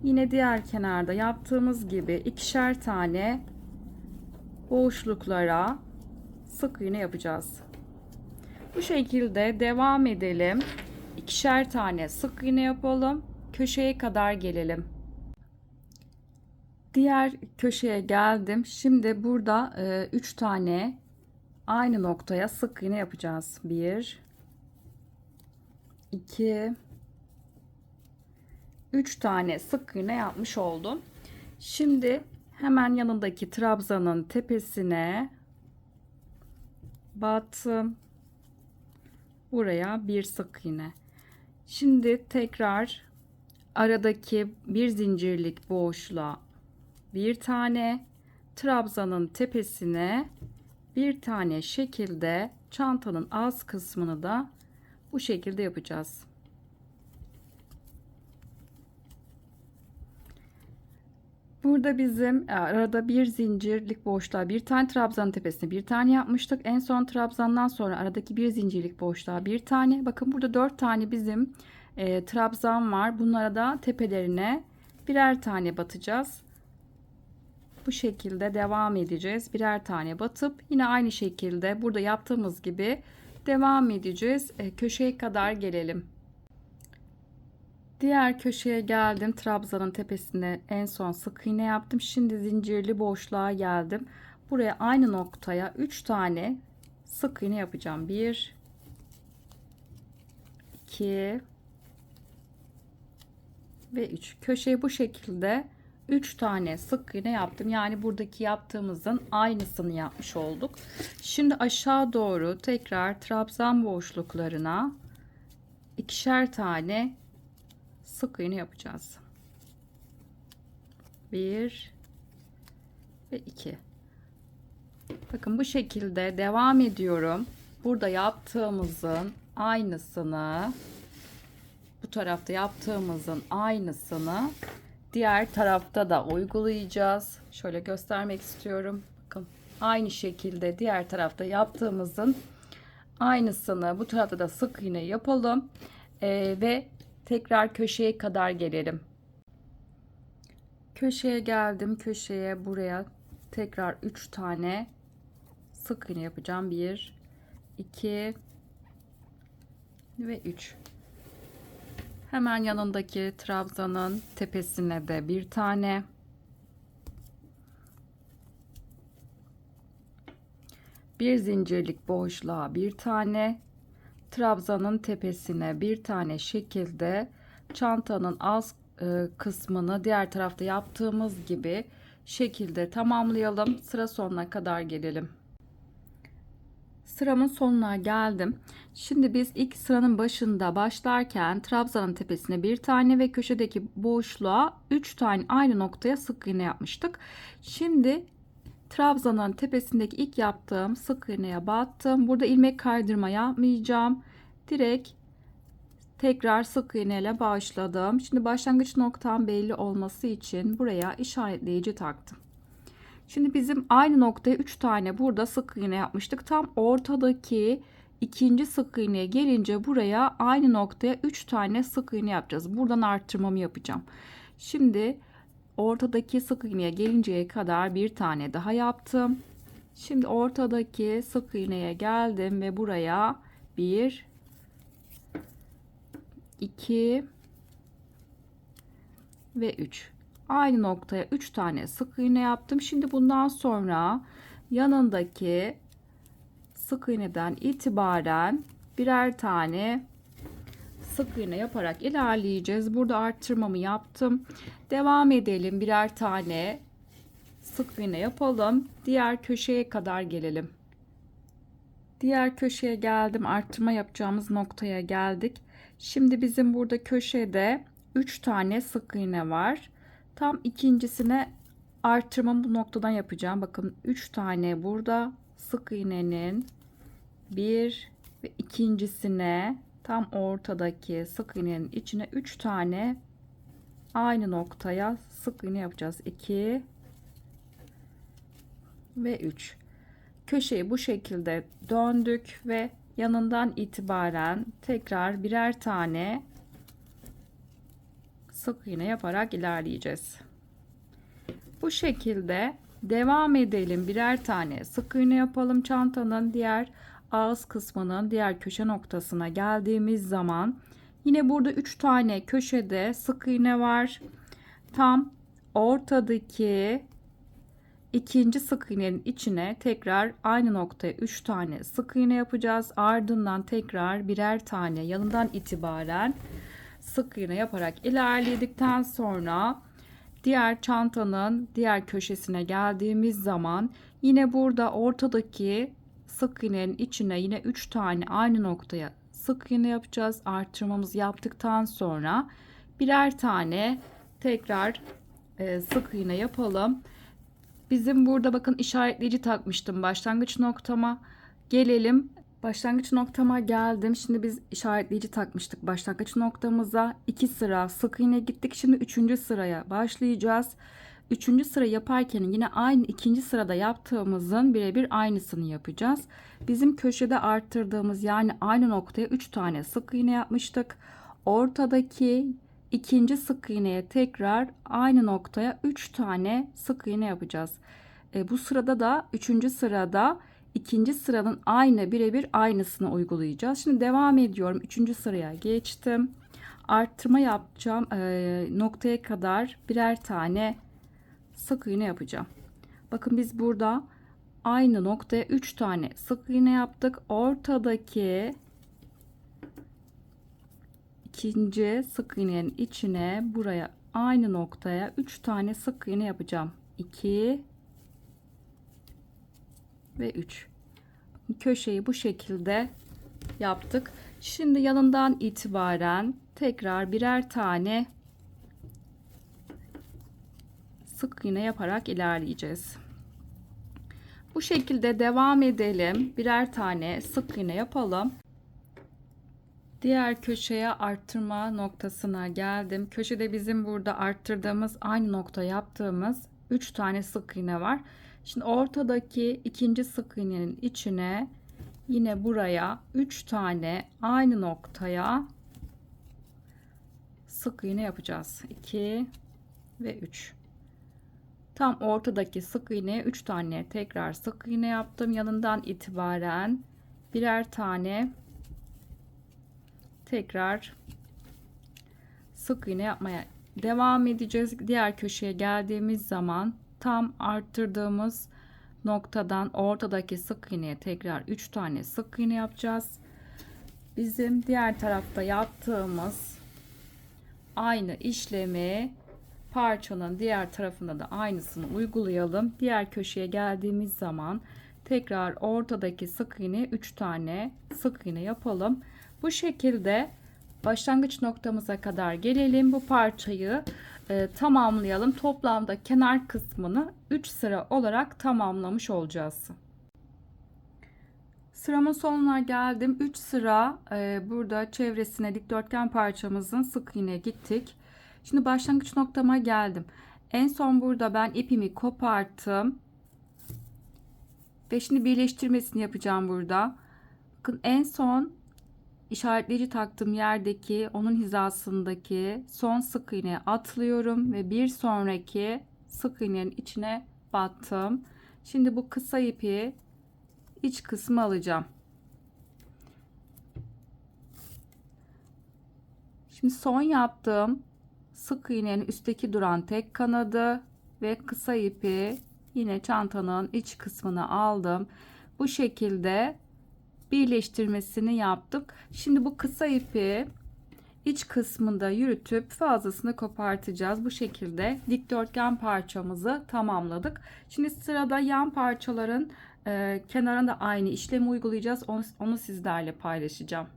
yine diğer kenarda yaptığımız gibi ikişer tane boşluklara sık iğne yapacağız. Bu şekilde devam edelim. İkişer tane sık iğne yapalım. Köşeye kadar gelelim. Diğer köşeye geldim. Şimdi burada 3 tane aynı noktaya sık iğne yapacağız. 1 2 3 tane sık iğne yapmış oldum. Şimdi hemen yanındaki trabzanın tepesine battım. Buraya bir sık iğne. Şimdi tekrar aradaki bir zincirlik boşluğa bir tane, trabzanın tepesine bir tane şekilde çantanın ağız kısmını da bu şekilde yapacağız. Burada bizim arada bir zincirlik boşluğa bir tane, trabzanın tepesine bir tane yapmıştık. En son trabzandan sonra aradaki bir zincirlik boşluğa bir tane. Bakın burada 4 tane bizim trabzan var. Bunlara da tepelerine birer tane batacağız. Bu şekilde devam edeceğiz. Birer tane batıp yine aynı şekilde burada yaptığımız gibi devam edeceğiz. Köşeye kadar gelelim. Diğer köşeye geldim. Trabzanın tepesine en son sık iğne yaptım. Şimdi zincirli boşluğa geldim. Buraya aynı noktaya 3 tane sık iğne yapacağım. 1 2 ve 3. Köşeye bu şekilde 3 tane sık iğne yaptım. Yani buradaki yaptığımızın aynısını yapmış olduk. Şimdi aşağı doğru tekrar trabzan boşluklarına ikişer tane sık iğne yapacağız. 1 ve 2. Bakın bu şekilde devam ediyorum. Burada yaptığımızın aynısını, bu tarafta yaptığımızın aynısını diğer tarafta da uygulayacağız. Şöyle göstermek istiyorum. Bakın aynı şekilde diğer tarafta yaptığımızın aynısını bu tarafta da sık iğne yapalım. Ve tekrar köşeye kadar gelelim. Köşeye geldim. Köşeye buraya tekrar 3 tane sık iğne yapacağım. 1 2 ve 3. Hemen yanındaki trabzanın tepesine de bir tane. Bir zincirlik boşluğa bir tane. Trabzanın tepesine bir tane şekilde çantanın alt kısmını diğer tarafta yaptığımız gibi şekilde tamamlayalım. Sıra sonuna kadar gelelim. Sıramın sonuna geldim. Şimdi biz ilk sıranın başında başlarken trabzanın tepesine bir tane ve köşedeki boşluğa 3 tane aynı noktaya sık iğne yapmıştık. Şimdi trabzanın tepesindeki ilk yaptığım sık iğneye battım. Burada ilmek kaydırma yapmayacağım. Direkt tekrar sık iğne ile başladım. Şimdi başlangıç noktam belli olması için buraya işaretleyici taktım. Şimdi bizim aynı noktaya 3 tane burada sık iğne yapmıştık. Tam ortadaki ikinci sık iğneye gelince buraya aynı noktaya 3 tane sık iğne yapacağız. Buradan arttırmamı yapacağım. Şimdi ortadaki sık iğneye gelinceye kadar bir tane daha yaptım. Şimdi ortadaki sık iğneye geldim ve buraya 1, 2 ve 3. Aynı noktaya 3 tane sık iğne yaptım. Şimdi bundan sonra yanındaki sık iğneden itibaren birer tane sık iğne yaparak ilerleyeceğiz. Burada arttırmamı yaptım. Devam edelim. Birer tane sık iğne yapalım. Diğer köşeye kadar gelelim. Diğer köşeye geldim. Arttırma yapacağımız noktaya geldik. Şimdi bizim burada köşede 3 tane sık iğne var. Tam ikincisine arttırmamı bu noktadan yapacağım. Bakın 3 tane burada sık iğnenin bir ve ikincisine tam ortadaki sık iğnenin içine 3 tane aynı noktaya sık iğne yapacağız. 2 ve 3. Köşeyi bu şekilde döndük ve yanından itibaren tekrar birer tane sık iğne yaparak ilerleyeceğiz. Bu şekilde devam edelim. Birer tane sık iğne yapalım. Çantanın diğer ağız kısmının diğer köşe noktasına geldiğimiz zaman yine burada 3 tane köşede sık iğne var. Tam ortadaki ikinci sık iğnenin içine tekrar aynı noktaya 3 tane sık iğne yapacağız. Ardından tekrar birer tane yanından itibaren sık iğne yaparak ilerledikten sonra diğer çantanın diğer köşesine geldiğimiz zaman yine burada ortadaki sık iğnenin içine yine 3 tane aynı noktaya sık iğne yapacağız. Artırmamızı yaptıktan sonra birer tane tekrar sık iğne yapalım. Bizim burada bakın işaretleyici takmıştım başlangıç noktama. Gelelim. Başlangıç noktama geldim. Şimdi biz işaretleyici takmıştık başlangıç noktamıza. 2 sıra sık iğne gittik. Şimdi 3. sıraya başlayacağız. 3. sıra yaparken yine aynı 2. sırada yaptığımızın birebir aynısını yapacağız. Bizim köşede arttırdığımız yani aynı noktaya 3 tane sık iğne yapmıştık. Ortadaki ikinci sık iğneye tekrar aynı noktaya 3 tane sık iğne yapacağız. Bu sırada da 3. sırada ikinci sıranın aynı birebir aynısını uygulayacağız. Şimdi devam ediyorum. 3. sıraya geçtim. Arttırma yapacağım. Noktaya kadar birer tane sık iğne yapacağım. Bakın biz burada aynı noktaya 3 tane sık iğne yaptık. Ortadaki ikinci sık iğnenin içine buraya aynı noktaya 3 tane sık iğne yapacağım. 2 ve 3. Köşeyi bu şekilde yaptık. Şimdi yanından itibaren tekrar birer tane sık iğne yaparak ilerleyeceğiz. Bu şekilde devam edelim. Birer tane sık iğne yapalım. Diğer köşeye arttırma noktasına geldim. Köşede bizim burada arttırdığımız aynı nokta yaptığımız 3 tane sık iğne var. Şimdi ortadaki ikinci sık iğnenin içine yine buraya 3 tane aynı noktaya sık iğne yapacağız. 2 ve 3. Tam ortadaki sık iğneye 3 tane tekrar sık iğne yaptım. Yanından itibaren birer tane tekrar sık iğne yapmaya devam edeceğiz. Diğer köşeye geldiğimiz zaman tam arttırdığımız noktadan ortadaki sık iğneye tekrar 3 tane sık iğne yapacağız. Bizim diğer tarafta yaptığımız aynı işlemi parçanın diğer tarafında da aynısını uygulayalım. Diğer köşeye geldiğimiz zaman tekrar ortadaki sık iğneye 3 tane sık iğne yapalım. Bu şekilde başlangıç noktamıza kadar gelelim. Bu parçayı tamamlayalım. Toplamda kenar kısmını 3 sıra olarak tamamlamış olacağız. Sıramın sonuna geldim. 3 sıra burada çevresine dikdörtgen parçamızın sık iğneye gittik. Şimdi başlangıç noktama geldim. En son burada ben ipimi koparttım. Ve şimdi birleştirmesini yapacağım burada. Bakın en son işaretleyici taktığım yerdeki onun hizasındaki son sık iğneye atlıyorum ve bir sonraki sık iğnenin içine battım. Şimdi bu kısa ipi iç kısmı alacağım. Şimdi son yaptığım sık iğnenin üstteki duran tek kanadı ve kısa ipi yine çantanın iç kısmına aldım. Bu şekilde birleştirmesini yaptık. Şimdi bu kısa ipi iç kısmında yürütüp fazlasını kopartacağız. Bu şekilde dikdörtgen parçamızı tamamladık. Şimdi sırada yan parçaların kenarında aynı işlemi uygulayacağız. Onu sizlerle paylaşacağım.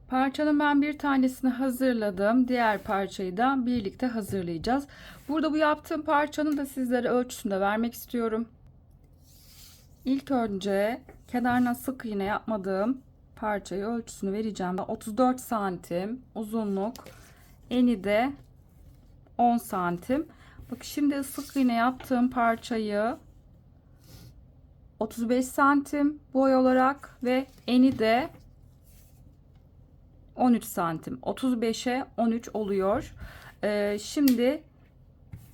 Parçanın ben bir tanesini hazırladım. Diğer parçayı da birlikte hazırlayacağız. Burada bu yaptığım parçanın da sizlere ölçüsünü de vermek istiyorum. İlk önce kenarına sık iğne yapmadığım parçayı ölçüsünü vereceğim. 34 santim uzunluk, eni de 10 santim. Bak şimdi sık iğne yaptığım parçayı 35 santim boy olarak ve eni de 13 santim. 35'e 13 oluyor. Şimdi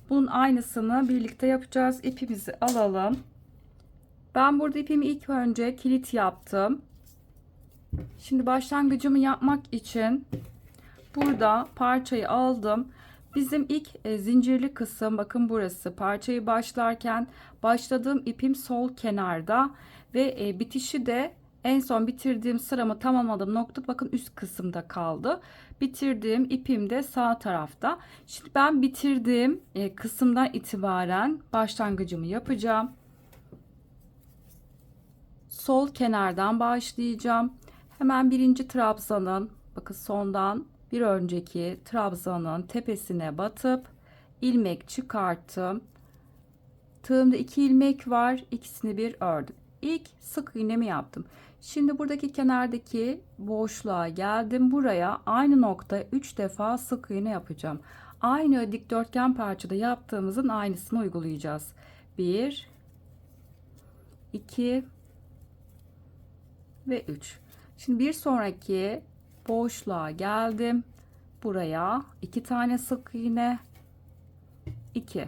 bunun aynısını birlikte yapacağız. İpimizi alalım. Ben burada ipimi ilk önce kilit yaptım. Şimdi başlangıcımı yapmak için burada parçayı aldım. Bizim ilk zincirli kısım bakın burası. Parçayı başlarken başladığım ipim sol kenarda ve bitişi de en son bitirdiğim sıramı tamamladığım nokta bakın üst kısımda kaldı. Bitirdiğim ipim de sağ tarafta. Şimdi ben bitirdiğim kısımdan itibaren başlangıcımı yapacağım. Sol kenardan başlayacağım. Hemen birinci trabzanın bakın sondan bir önceki trabzanın tepesine batıp ilmek çıkarttım. Tığımda 2 ilmek var. İkisini bir ördüm. İlk sık iğnemi yaptım. Şimdi buradaki kenardaki boşluğa geldim. Buraya aynı nokta 3 defa sık iğne yapacağım. Aynı dikdörtgen parçada yaptığımızın aynısını uygulayacağız. 1 2 ve 3. Şimdi bir sonraki boşluğa geldim. Buraya 2 tane sık iğne, 2.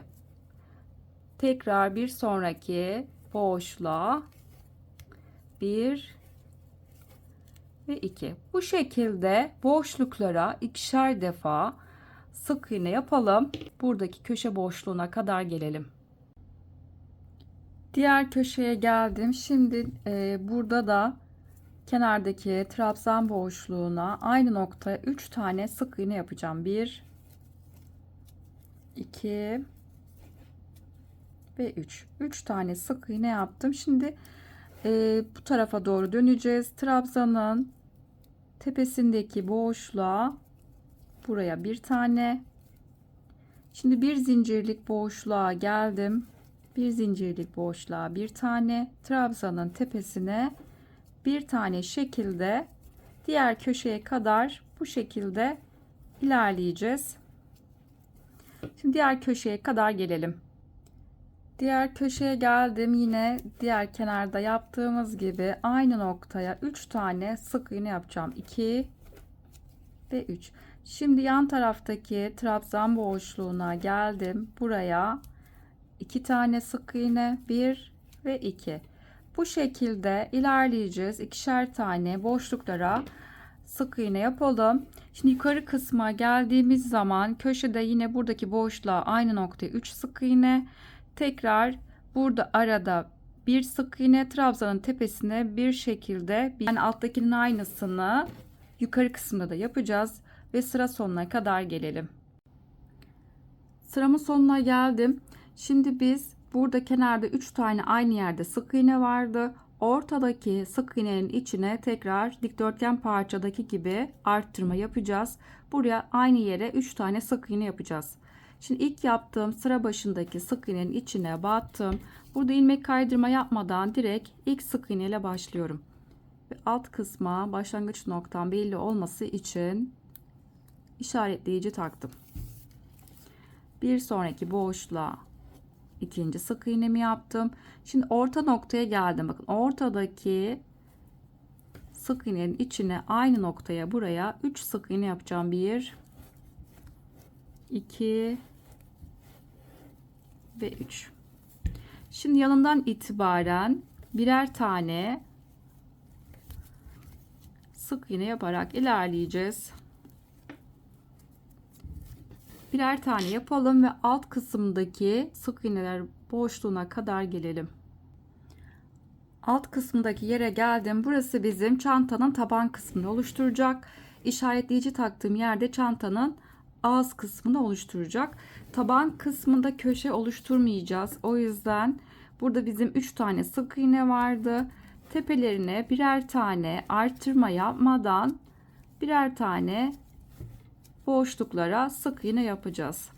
Tekrar bir sonraki boşluğa 1 ve 2. Bu şekilde boşluklara ikişer defa sık iğne yapalım. Buradaki köşe boşluğuna kadar gelelim. Diğer köşeye geldim. Şimdi burada da kenardaki trabzan boşluğuna aynı noktaya 3 tane sık iğne yapacağım. 1 2 ve 3 tane sık iğne yaptım. Şimdi bu tarafa doğru döneceğiz. Trabzanın tepesindeki boşluğa buraya bir tane. Şimdi bir zincirlik boşluğa geldim. Bir zincirlik boşluğa bir tane. Trabzanın tepesine bir tane şekilde diğer köşeye kadar bu şekilde ilerleyeceğiz. Şimdi diğer köşeye kadar gelelim. Diğer köşeye geldim. Yine diğer kenarda yaptığımız gibi aynı noktaya 3 tane sık iğne yapacağım. 2 ve 3. Şimdi yan taraftaki trabzan boşluğuna geldim. Buraya 2 tane sık iğne, 1 ve 2. Bu şekilde ilerleyeceğiz. İkişer tane boşluklara sık iğne yapalım. Şimdi yukarı kısma geldiğimiz zaman köşede yine buradaki boşluğa aynı noktaya 3 sık iğne. Tekrar burada arada bir sık iğne, trabzanın tepesine bir şekilde yani alttakinin aynısını yukarı kısımda da yapacağız ve sıra sonuna kadar gelelim. Sıramın sonuna geldim. Şimdi biz burada kenarda 3 tane aynı yerde sık iğne vardı. Ortadaki sık iğnenin içine tekrar dikdörtgen parçadaki gibi arttırma yapacağız. Buraya aynı yere 3 tane sık iğne yapacağız. Şimdi ilk yaptığım sıra başındaki sık iğnenin içine battım. Burada ilmek kaydırma yapmadan direkt ilk sık iğne ile başlıyorum. Ve alt kısma başlangıç noktam belli olması için işaretleyici taktım. Bir sonraki boşluğa ikinci sık iğnemi yaptım. Şimdi orta noktaya geldim. Bakın ortadaki sık iğnenin içine aynı noktaya buraya 3 sık iğne yapacağım. 1 2 ve 3. Şimdi yanından itibaren birer tane sık iğne yaparak ilerleyeceğiz. Birer tane yapalım ve alt kısımdaki sık iğneler boşluğuna kadar gelelim. Alt kısmındaki yere geldim. Burası bizim çantanın taban kısmını oluşturacak. İşaretleyici taktığım yerde çantanın ağız kısmını oluşturacak. Taban kısmında köşe oluşturmayacağız. O yüzden burada bizim 3 tane sık iğne vardı. Tepelerine birer tane artırma yapmadan birer tane boşluklara sık iğne yapacağız.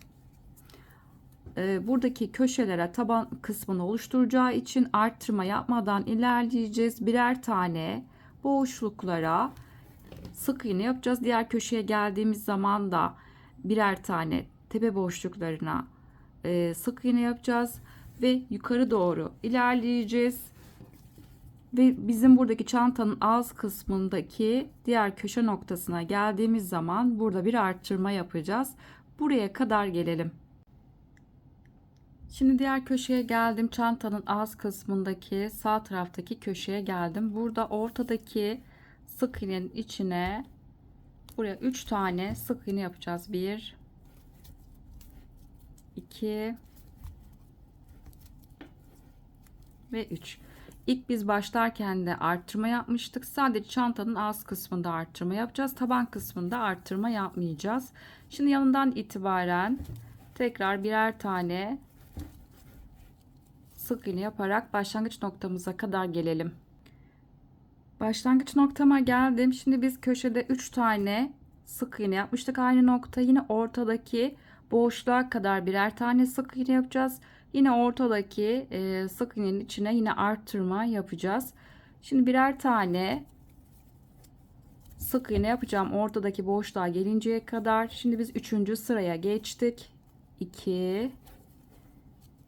Buradaki köşelere taban kısmını oluşturacağı için arttırma yapmadan ilerleyeceğiz. Birer tane boşluklara sık iğne yapacağız. Diğer köşeye geldiğimiz zaman da birer tane tepe boşluklarına sık iğne yapacağız ve yukarı doğru ilerleyeceğiz. Ve bizim buradaki çantanın ağız kısmındaki diğer köşe noktasına geldiğimiz zaman burada bir arttırma yapacağız. Buraya kadar gelelim. Şimdi diğer köşeye geldim. Çantanın ağız kısmındaki sağ taraftaki köşeye geldim. Burada ortadaki sık iğnenin içine buraya 3 tane sık iğne yapacağız. 1 2 ve 3. İlk biz başlarken de arttırma yapmıştık. Sadece çantanın ağız kısmında arttırma yapacağız. Taban kısmında arttırma yapmayacağız. Şimdi yanından itibaren tekrar birer tane sık iğne yaparak başlangıç noktamıza kadar gelelim. Başlangıç noktama geldim. Şimdi biz köşede 3 tane sık iğne yapmıştık. Aynı nokta yine ortadaki boşluğa kadar birer tane sık iğne yapacağız. Yine ortadaki sık iğnenin içine yine arttırma yapacağız. Şimdi birer tane sık iğne yapacağım ortadaki boşluğa gelinceye kadar. Şimdi biz 3. sıraya geçtik. 2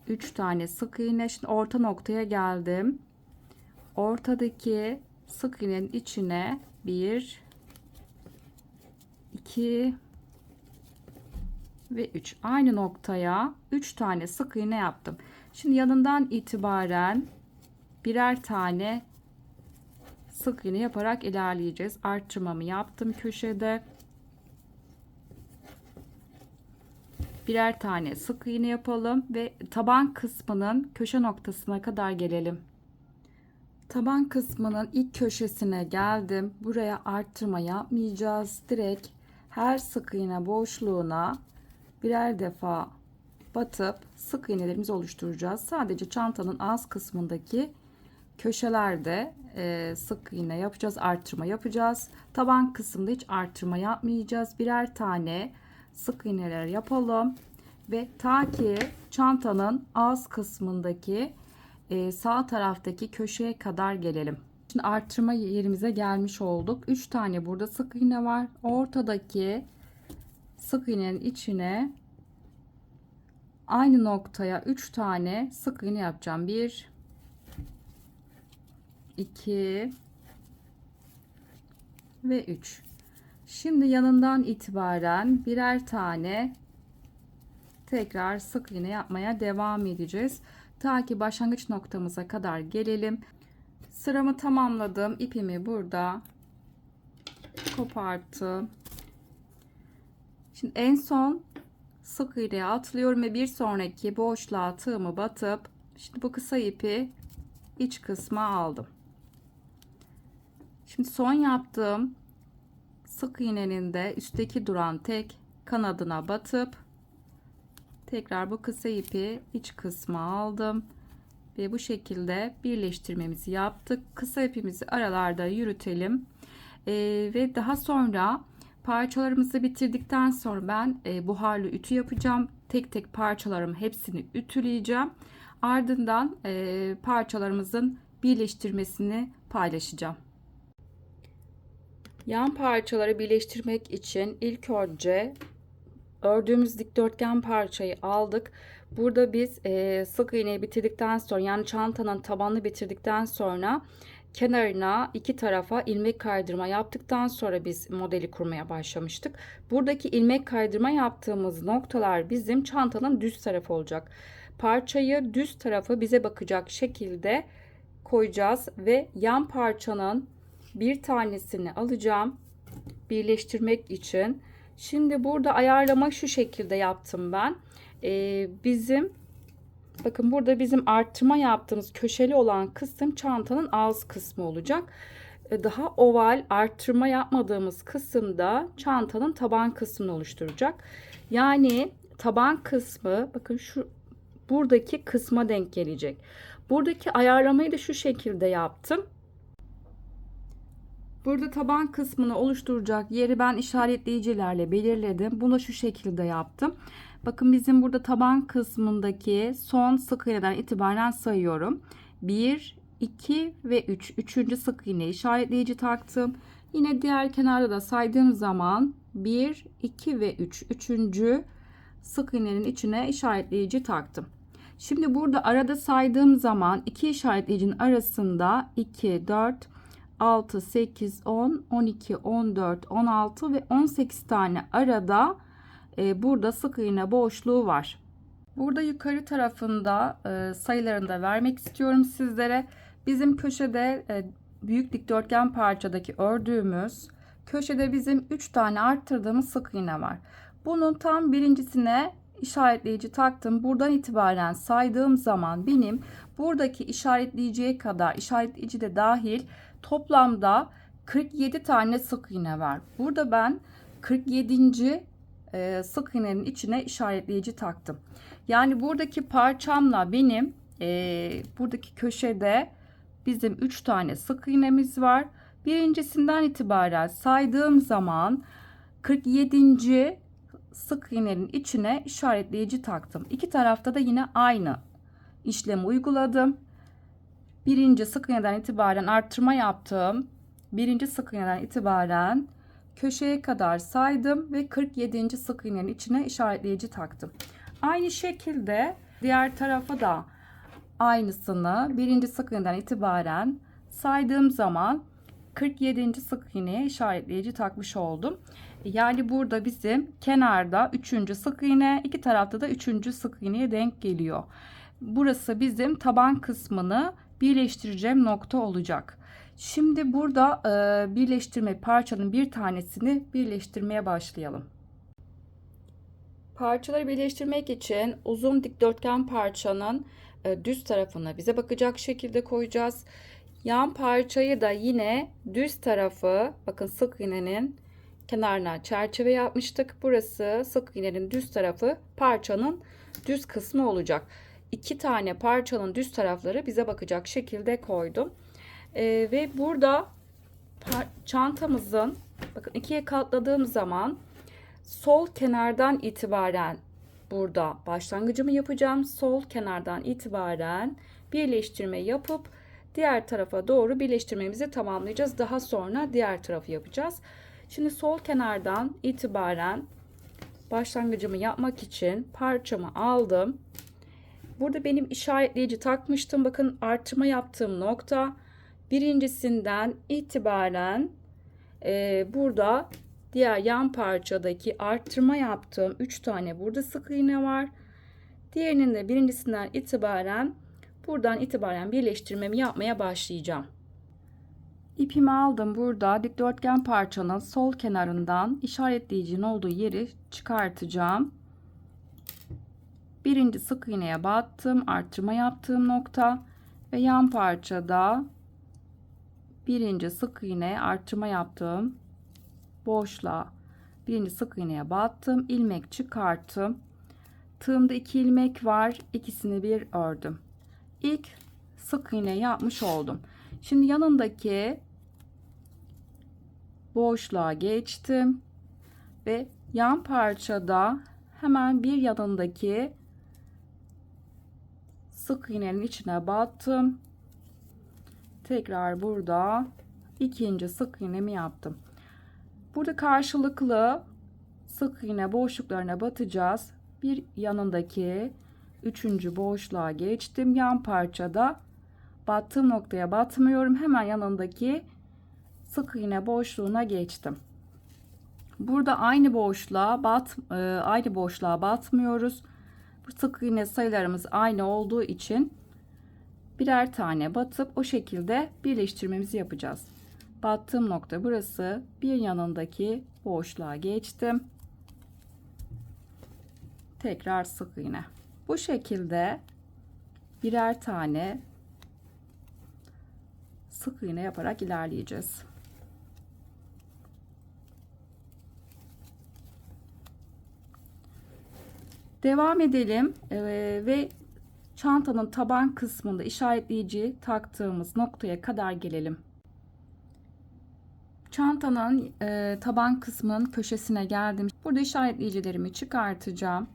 3 tane sık iğne. Şimdi orta noktaya geldim. Ortadaki sık iğnenin içine 1 2 ve 3 aynı noktaya 3 tane sık iğne yaptım. Şimdi yanından itibaren birer tane sık iğne yaparak ilerleyeceğiz. Arttırmamı yaptım köşede. Birer tane sık iğne yapalım ve taban kısmının köşe noktasına kadar gelelim. Taban kısmının ilk köşesine geldim. Buraya arttırma yapmayacağız. Direkt her sık iğne boşluğuna birer defa batıp sık iğnelerimizi oluşturacağız. Sadece çantanın ağız kısmındaki köşelerde sık iğne yapacağız, arttırma yapacağız. Taban kısmında hiç arttırma yapmayacağız. Birer tane sık iğneler yapalım ve ta ki çantanın ağız kısmındaki sağ taraftaki köşeye kadar gelelim. Şimdi arttırma yerimize gelmiş olduk. 3 tane burada sık iğne var. Ortadaki sık iğnenin içine aynı noktaya 3 tane sık iğne yapacağım. 1 2 ve 3. Şimdi yanından itibaren birer tane tekrar sık iğne yapmaya devam edeceğiz. Ta ki başlangıç noktamıza kadar gelelim. Sıramı tamamladım. İpimi burada koparttım. Şimdi en son sık iğneye atlıyorum ve bir sonraki boşluğa tığımı batıp şimdi bu kısa ipi iç kısma aldım. Şimdi son yaptığım sık iğnenin de üstteki duran tek kanadına batıp tekrar bu kısa ipi iç kısma aldım ve bu şekilde birleştirmemizi yaptık. Kısa ipimizi aralarda yürütelim ve daha sonra Parçalarımızı bitirdikten sonra ben buharlı ütü yapacağım. Tek tek parçalarımı hepsini ütüleyeceğim. Ardından parçalarımızın birleştirmesini paylaşacağım. Yan parçaları birleştirmek için ilk önce ördüğümüz dikdörtgen parçayı aldık. Burada biz sık iğneyi bitirdikten sonra, yani çantanın tabanını bitirdikten sonra kenarına iki tarafa ilmek kaydırma yaptıktan sonra biz modeli kurmaya başlamıştık. Buradaki ilmek kaydırma yaptığımız noktalar bizim çantanın düz tarafı olacak. Parçayı düz tarafı bize bakacak şekilde koyacağız ve yan parçanın bir tanesini alacağım birleştirmek için. Şimdi burada ayarlama şu şekilde yaptım ben. Bakın burada bizim arttırma yaptığımız köşeli olan kısım çantanın ağız kısmı olacak. Daha oval arttırma yapmadığımız kısımda çantanın taban kısmını oluşturacak. Yani taban kısmı bakın şu buradaki kısma denk gelecek. Buradaki ayarlamayı da şu şekilde yaptım. Burada taban kısmını oluşturacak yeri ben işaretleyicilerle belirledim. Bunu şu şekilde yaptım. Bakın bizim burada taban kısmındaki son sık iğneden itibaren sayıyorum. 1, 2 ve 3. Üçüncü sık iğne işaretleyici taktım. Yine diğer kenarda da saydığım zaman 1, 2 ve 3. Üçüncü sık iğnenin içine işaretleyici taktım. Şimdi burada arada saydığım zaman iki işaretleyicinin arasında 2, 4, 6, 8, 10, 12, 14, 16 ve 18 tane arada burada sık iğne boşluğu var. Burada yukarı tarafında sayılarını da vermek istiyorum sizlere. Bizim köşede büyük dikdörtgen parçadaki ördüğümüz köşede bizim 3 tane arttırdığımız sık iğne var. Bunun tam birincisine işaretleyici taktım. Buradan itibaren saydığım zaman benim buradaki işaretleyiciye kadar, işaretleyici de dahil, toplamda 47 tane sık iğne var. Burada ben 47. Sık iğnenin içine işaretleyici taktım. Yani buradaki parçamla benim buradaki köşede bizim 3 tane sık iğnemiz var. Birincisinden itibaren saydığım zaman 47. sık iğnenin içine işaretleyici taktım. İki tarafta da yine aynı işlemi uyguladım. Birinci sık iğneden itibaren arttırma yaptım. Birinci sık iğneden itibaren köşeye kadar saydım ve 47. sık iğnenin içine işaretleyici taktım. Aynı şekilde diğer tarafa da aynısını birinci sık iğneden itibaren saydığım zaman 47. sık iğneye işaretleyici takmış oldum. Yani burada bizim kenarda 3. sık iğne, iki tarafta da 3. sık iğneye denk geliyor. Burası bizim taban kısmını birleştireceğim nokta olacak. Şimdi burada birleştirme parçanın bir tanesini birleştirmeye başlayalım. Parçaları birleştirmek için uzun dikdörtgen parçanın düz tarafına bize bakacak şekilde koyacağız. Yan parçayı da yine düz tarafı, bakın sık iğnenin kenarına çerçeve yapmıştık. Burası sık iğnenin düz tarafı, parçanın düz kısmı olacak. İki tane parçanın düz tarafları bize bakacak şekilde koydum. Ve burada çantamızın, bakın ikiye katladığım zaman sol kenardan itibaren burada başlangıcımı yapacağım. Sol kenardan itibaren birleştirme yapıp diğer tarafa doğru birleştirmemizi tamamlayacağız. Daha sonra diğer tarafı yapacağız. Şimdi sol kenardan itibaren başlangıcımı yapmak için parçamı aldım. Burada benim işaretleyici takmıştım. Bakın artırma yaptığım nokta. Birincisinden itibaren burada diğer yan parçadaki arttırma yaptığım 3 tane burada sık iğne var. Diğerinin de birincisinden itibaren buradan itibaren birleştirmemi yapmaya başlayacağım. İpimi aldım. Burada dikdörtgen parçanın sol kenarından işaretleyicinin olduğu yeri çıkartacağım. Birinci sık iğneye battım. Arttırma yaptığım nokta ve yan parçada birinci sık iğne arttırma yaptığım boşluğa birinci sık iğneye battım. İlmek çıkarttım. Tığımda 2 ilmek var. İkisini bir ördüm. İlk sık iğne yapmış oldum. Şimdi yanındaki boşluğa geçtim ve yan parçada hemen bir yanındaki sık iğnenin içine battım. Tekrar burada ikinci sık iğnemi yaptım. Burada karşılıklı sık iğne boşluklarına batacağız. Bir yanındaki üçüncü boşluğa geçtim. Yan parçada battığım noktaya batmıyorum. Hemen yanındaki sık iğne boşluğuna geçtim. Burada aynı boşluğa batmıyoruz. Bu sık iğne sayılarımız aynı olduğu için birer tane batıp o şekilde birleştirmemizi yapacağız. Battığım nokta burası. Bir yanındaki boşluğa geçtim. Tekrar sık iğne. Bu şekilde birer tane sık iğne yaparak ilerleyeceğiz. Devam edelim ve çantanın taban kısmında işaretleyici taktığımız noktaya kadar gelelim. Çantanın taban kısmının köşesine geldim. Burada işaretleyicilerimi çıkartacağım.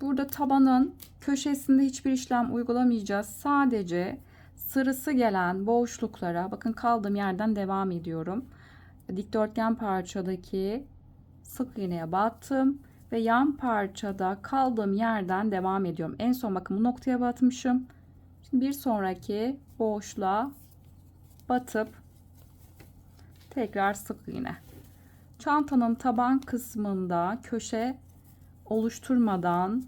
Burada tabanın köşesinde hiçbir işlem uygulamayacağız. Sadece sırası gelen boşluklara, bakın kaldığım yerden devam ediyorum. Dikdörtgen parçadaki sık iğneye battım ve yan parçada kaldığım yerden devam ediyorum. En son bakın bu noktaya batmışım. Şimdi bir sonraki boşluğa batıp tekrar sık iğne. Çantanın taban kısmında köşe oluşturmadan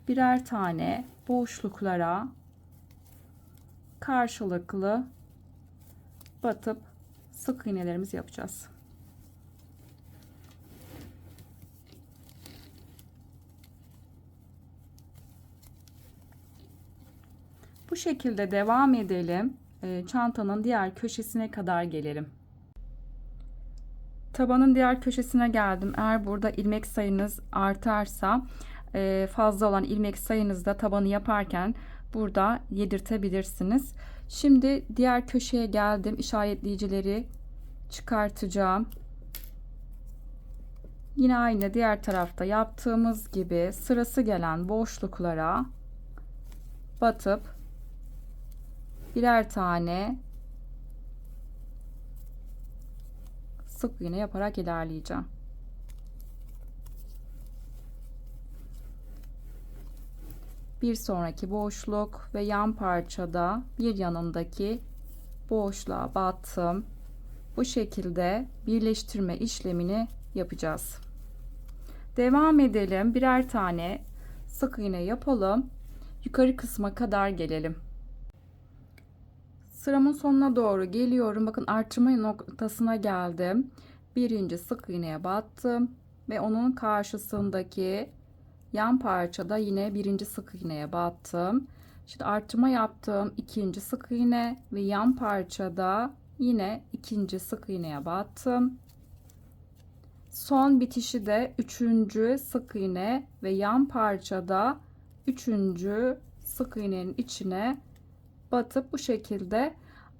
birer tane boşluklara karşılıklı batıp sık iğnelerimizi yapacağız. Bu şekilde devam edelim. Çantanın diğer köşesine kadar gelelim. Tabanın diğer köşesine geldim. Eğer burada ilmek sayınız artarsa fazla olan ilmek sayınızda tabanı yaparken burada yedirtebilirsiniz. Şimdi diğer köşeye geldim. İşaretleyicileri çıkartacağım. Yine aynı diğer tarafta yaptığımız gibi sırası gelen boşluklara batıp birer tane sık iğne yaparak ilerleyeceğim. Bir sonraki boşluk ve yan parçada bir yanındaki boşluğa battım. Bu şekilde birleştirme işlemini yapacağız. Devam edelim. Birer tane sık iğne yapalım. Yukarı kısma kadar gelelim. Sıramın sonuna doğru geliyorum. Bakın artırma noktasına geldim. Birinci sık iğneye battım ve onun karşısındaki yan parçada yine birinci sık iğneye battım. Şimdi artırma yaptım. İkinci sık iğne ve yan parçada yine ikinci sık iğneye battım. Son bitişi de üçüncü sık iğne ve yan parçada üçüncü sık iğnenin içine batıp bu şekilde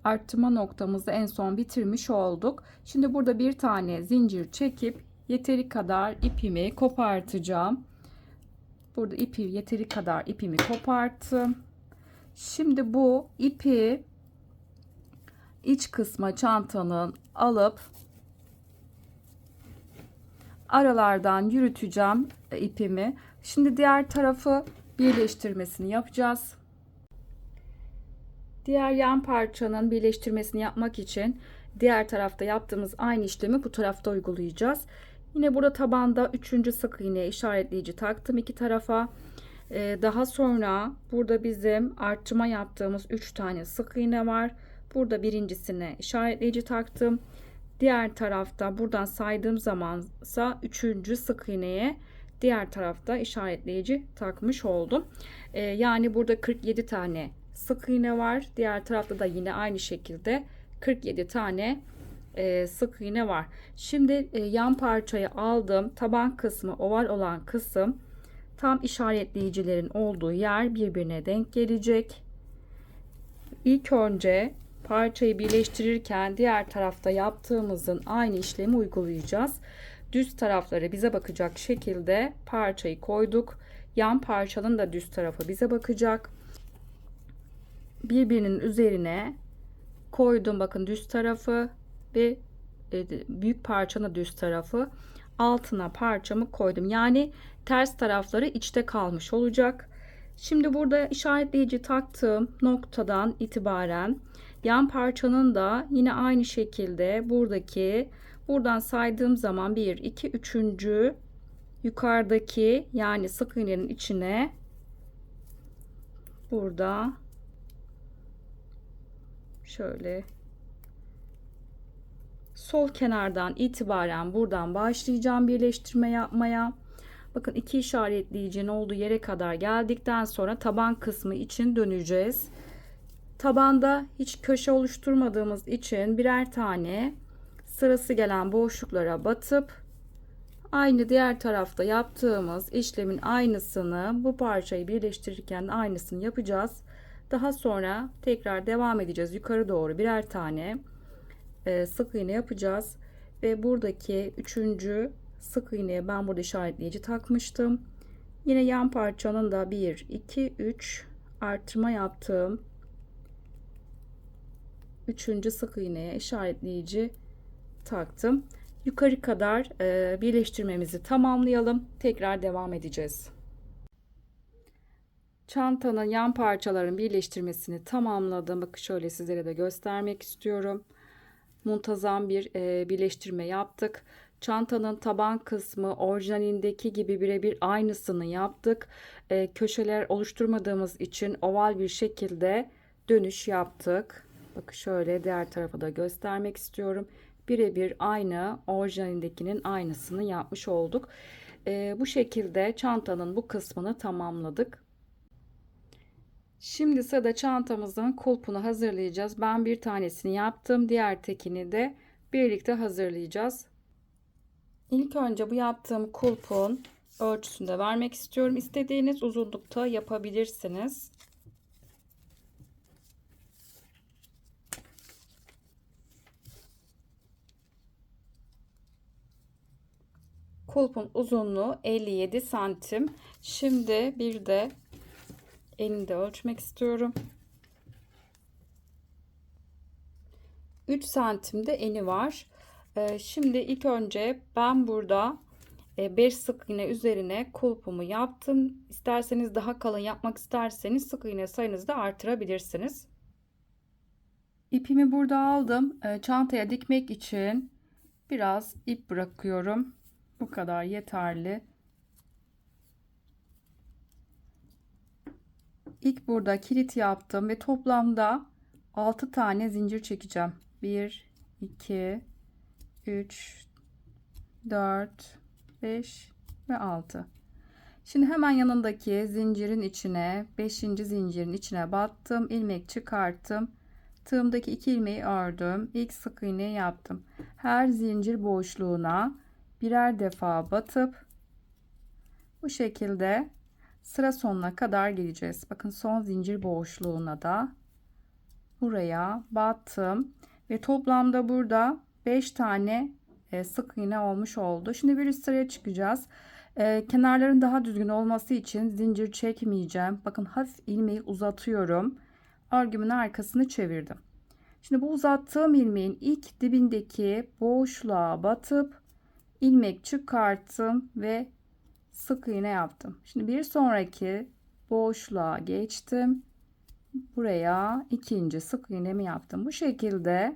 arttırma noktamızı en son bitirmiş olduk. Şimdi burada bir tane zincir çekip yeteri kadar ipimi kopartacağım. Burada yeteri kadar ipimi koparttım. Şimdi bu ipi iç kısma çantanın alıp aralardan yürüteceğim ipimi. Şimdi diğer tarafı birleştirmesini yapacağız. Diğer yan parçanın birleştirmesini yapmak için diğer tarafta yaptığımız aynı işlemi bu tarafta uygulayacağız. Yine burada tabanda 3. sık iğne işaretleyici taktım iki tarafa. Daha sonra burada bizim arttırma yaptığımız 3 tane sık iğne var. Burada birincisine işaretleyici taktım. Diğer tarafta buradan saydığım zamansa 3. sık iğneye diğer tarafta işaretleyici takmış oldum. Yani burada 47 tane sık iğne var. Diğer tarafta da yine aynı şekilde 47 tane sık iğne var. Şimdi yan parçayı aldım. Taban kısmı oval olan kısım tam işaretleyicilerin olduğu yer birbirine denk gelecek. İlk önce parçayı birleştirirken diğer tarafta yaptığımızın aynı işlemi uygulayacağız. Düz tarafları bize bakacak şekilde parçayı koyduk. Yan parçanın da düz tarafı bize bakacak. Birbirinin üzerine koydum, bakın düz tarafı ve büyük parçanın düz tarafı, altına parçamı koydum. Yani ters tarafları içte kalmış olacak. Şimdi burada işaretleyici taktığım noktadan itibaren yan parçanın da yine aynı şekilde buradan saydığım zaman 1 2 3. yukarıdaki yani sık iğnenin içine burada şöyle sol kenardan itibaren buradan başlayacağım birleştirme yapmaya. Bakın iki işaretleyicinin olduğu yere kadar geldikten sonra taban kısmı için döneceğiz. Tabanda hiç köşe oluşturmadığımız için birer tane sırası gelen boşluklara batıp aynı diğer tarafta yaptığımız işlemin aynısını bu parçayı birleştirirken aynısını yapacağız. Daha sonra tekrar devam edeceğiz. Yukarı doğru birer tane sık iğne yapacağız ve buradaki 3. sık iğneye ben burada işaretleyici takmıştım. Yine yan parçanın da 1 2 3 artırma yaptım. 3. sık iğneye işaretleyici taktım. Yukarı kadar birleştirmemizi tamamlayalım. Tekrar devam edeceğiz. Çantanın yan parçaların birleştirmesini tamamladım. Bakın şöyle sizlere de göstermek istiyorum. Muntazam bir birleştirme yaptık. Çantanın taban kısmı orijinalindeki gibi birebir aynısını yaptık. Köşeler oluşturmadığımız için oval bir şekilde dönüş yaptık. Bakın şöyle diğer tarafa da göstermek istiyorum. Birebir aynı orijinalindekinin aynısını yapmış olduk. Bu şekilde çantanın bu kısmını tamamladık. Şimdi sırada çantamızın kulpunu hazırlayacağız. Ben bir tanesini yaptım. Diğer tekini de birlikte hazırlayacağız. İlk önce bu yaptığım kulpun ölçüsünü de vermek istiyorum. İstediğiniz uzunlukta yapabilirsiniz. Kulpun uzunluğu 57 santim. Şimdi bir de enini de ölçmek istiyorum. 3 santimde eni var. Şimdi ilk önce ben burada 5 sık iğne üzerine kulpumu yaptım. İsterseniz daha kalın yapmak isterseniz sık iğne sayınızı da artırabilirsiniz. İpimi burada aldım. Çantaya dikmek için biraz ip bırakıyorum. Bu kadar yeterli. İlk burada kilit yaptım ve toplamda 6 tane zincir çekeceğim. 1 2 3 4 5 ve 6. Şimdi hemen yanındaki zincirin içine 5. zincirin içine battım, ilmek çıkarttım, tığımdaki 2 ilmeği ördüm, ilk sık iğneyi yaptım. Her zincir boşluğuna birer defa batıp bu şekilde sıra sonuna kadar geleceğiz. Bakın son zincir boşluğuna da buraya battım ve toplamda burada 5 tane sık iğne olmuş oldu. Şimdi bir üst sıraya çıkacağız. Kenarların daha düzgün olması için zincir çekmeyeceğim. Bakın hafif ilmeği uzatıyorum. Örgümün arkasını çevirdim. Şimdi bu uzattığım ilmeğin ilk dibindeki boşluğa batıp ilmek çıkarttım ve sık iğne yaptım. Şimdi bir sonraki boşluğa geçtim. Buraya ikinci sık iğnemi yaptım. Bu şekilde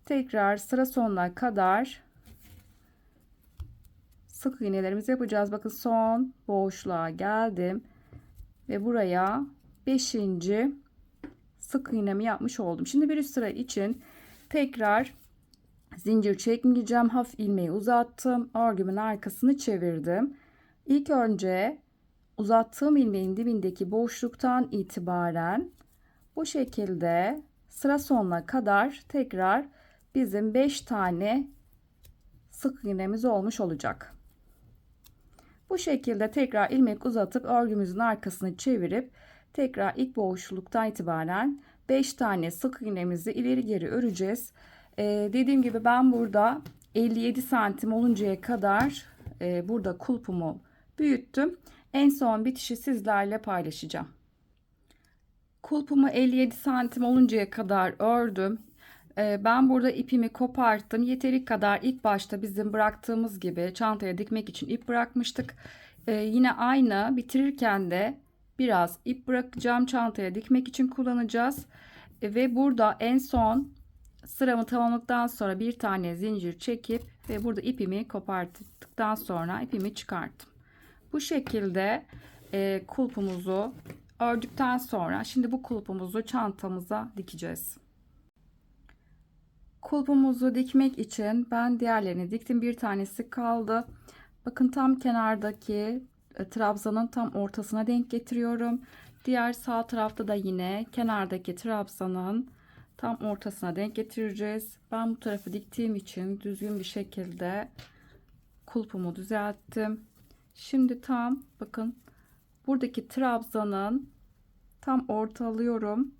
tekrar sıra sonuna kadar sık iğnelerimizi yapacağız. Bakın son boşluğa geldim ve buraya 5. sık iğnemi yapmış oldum. Şimdi bir üst sıra için tekrar zincir çekmeyeceğim. Hafif ilmeği uzattım. Örgümün arkasını çevirdim. İlk önce uzattığım ilmeğin dibindeki boşluktan itibaren bu şekilde sıra sonuna kadar tekrar bizim 5 tane sık iğnemiz olmuş olacak. Bu şekilde tekrar ilmek uzatıp örgümüzün arkasını çevirip tekrar ilk boşluktan itibaren 5 tane sık iğnemizi ileri geri öreceğiz. Dediğim gibi ben burada 57 santim oluncaya kadar burada kulpumu büyüttüm. En son bitişi sizlerle paylaşacağım. Kulpumu 57 santim oluncaya kadar ördüm. Ben burada ipimi koparttım. Yeteri kadar ilk başta bizim bıraktığımız gibi çantaya dikmek için ip bırakmıştık. Yine aynı bitirirken de biraz ip bırakacağım. Çantaya dikmek için kullanacağız. Ve burada en son sıramı tamamladıktan sonra bir tane zincir çekip ve burada ipimi koparttıktan sonra ipimi çıkarttım. Bu şekilde kulpumuzu ördükten sonra şimdi bu kulpumuzu çantamıza dikeceğiz. Kulpumuzu dikmek için ben diğerlerini diktim. Bir tanesi kaldı. Bakın tam kenardaki trabzanın tam ortasına denk getiriyorum. Diğer sağ tarafta da yine kenardaki trabzanın tam ortasına denk getireceğiz. Ben bu tarafı diktiğim için düzgün bir şekilde kulpumu düzelttim. Şimdi tam bakın buradaki trabzanın tam ortalıyorum.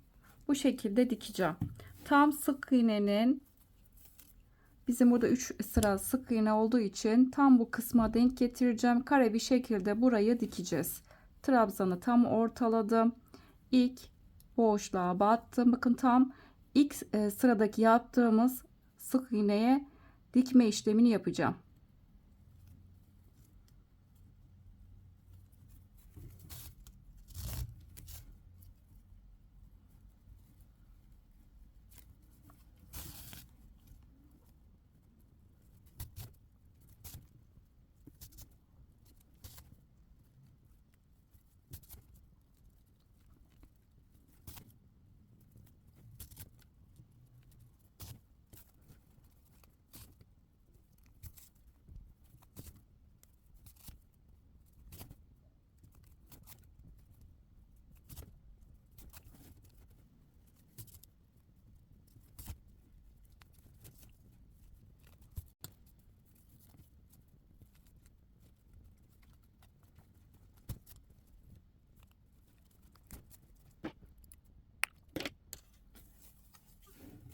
Bu şekilde dikeceğim. Tam sık iğnenin bizim burada 3 sıra sık iğne olduğu için tam bu kısma denk getireceğim. Kare bir şekilde burayı dikeceğiz. Trabzanı tam ortaladım. İlk boşluğa battım. Bakın tam ilk sıradaki yaptığımız sık iğneye dikme işlemini yapacağım.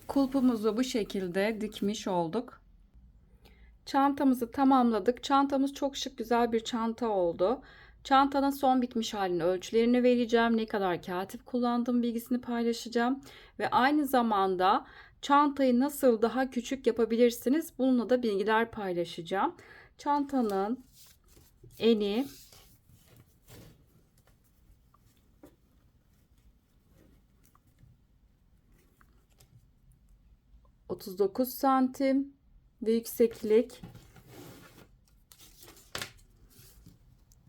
Kulpumuzu bu şekilde dikmiş olduk. Çantamızı tamamladık. Çantamız çok şık, güzel bir çanta oldu. Çantanın son bitmiş halinin ölçülerini vereceğim. Ne kadar kağıt kullandığım bilgisini paylaşacağım. Ve aynı zamanda çantayı nasıl daha küçük yapabilirsiniz? Bununla da bilgiler paylaşacağım. Çantanın eni 39 santim ve yükseklik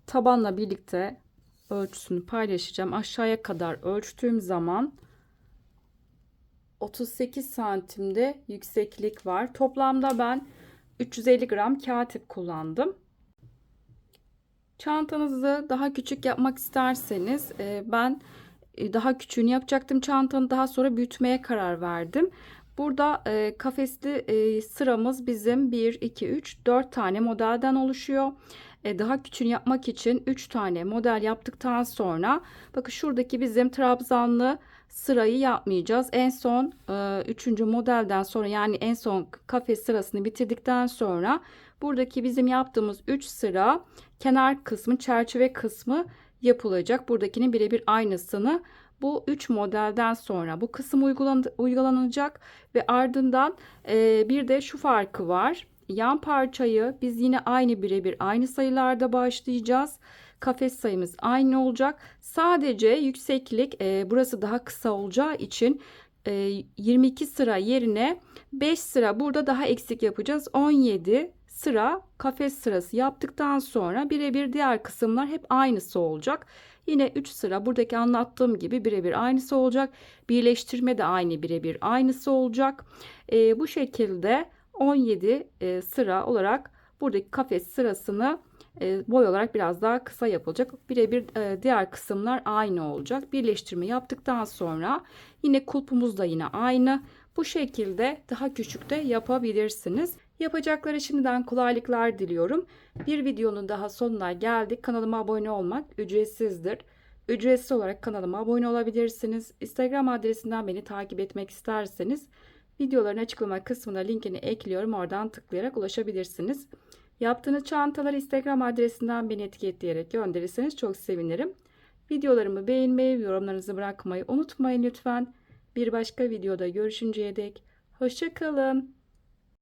tabanla birlikte ölçüsünü paylaşacağım. Aşağıya kadar ölçtüğüm zaman 38 santimde yükseklik var. Toplamda ben 350 gram kağıt kullandım. Çantanızı daha küçük yapmak isterseniz ben daha küçüğünü yapacaktım çantanın, daha sonra büyütmeye karar verdim. Burada kafesli sıramız bizim 1, 2, 3, 4 tane modelden oluşuyor. Daha küçüğünü yapmak için 3 tane model yaptıktan sonra bakın şuradaki bizim trabzanlı sırayı yapmayacağız. En son 3. modelden sonra, yani en son kafes sırasını bitirdikten sonra buradaki bizim yaptığımız 3 sıra kenar kısmı, çerçeve kısmı yapılacak. Buradakinin birebir aynısını bu 3 modelden sonra bu kısım uygulanacak ve ardından bir de şu farkı var. Yan parçayı biz yine aynı birebir aynı sayılarda başlayacağız. Kafes sayımız aynı olacak. Sadece yükseklik burası daha kısa olacağı için 22 sıra yerine 5 sıra burada daha eksik yapacağız. 17 sıra kafes sırası yaptıktan sonra birebir diğer kısımlar hep aynısı olacak. Yine 3 sıra buradaki anlattığım gibi birebir aynısı olacak. Birleştirme de aynı birebir aynısı olacak. Bu şekilde 17 sıra olarak buradaki kafes sırasını boy olarak biraz daha kısa yapılacak. Birebir diğer kısımlar aynı olacak. Birleştirme yaptıktan sonra yine kulpumuz da yine aynı. Bu şekilde daha küçük de yapabilirsiniz. Yapacakları şimdiden kolaylıklar diliyorum. Bir videonun daha sonuna geldik. Kanalıma abone olmak ücretsizdir. Ücretsiz olarak kanalıma abone olabilirsiniz. Instagram adresinden beni takip etmek isterseniz videoların açıklama kısmına linkini ekliyorum. Oradan tıklayarak ulaşabilirsiniz. Yaptığınız çantaları Instagram adresinden beni etiketleyerek gönderirseniz çok sevinirim. Videolarımı beğenmeyi, yorumlarınızı bırakmayı unutmayın lütfen. Bir başka videoda görüşünceye dek hoşça kalın.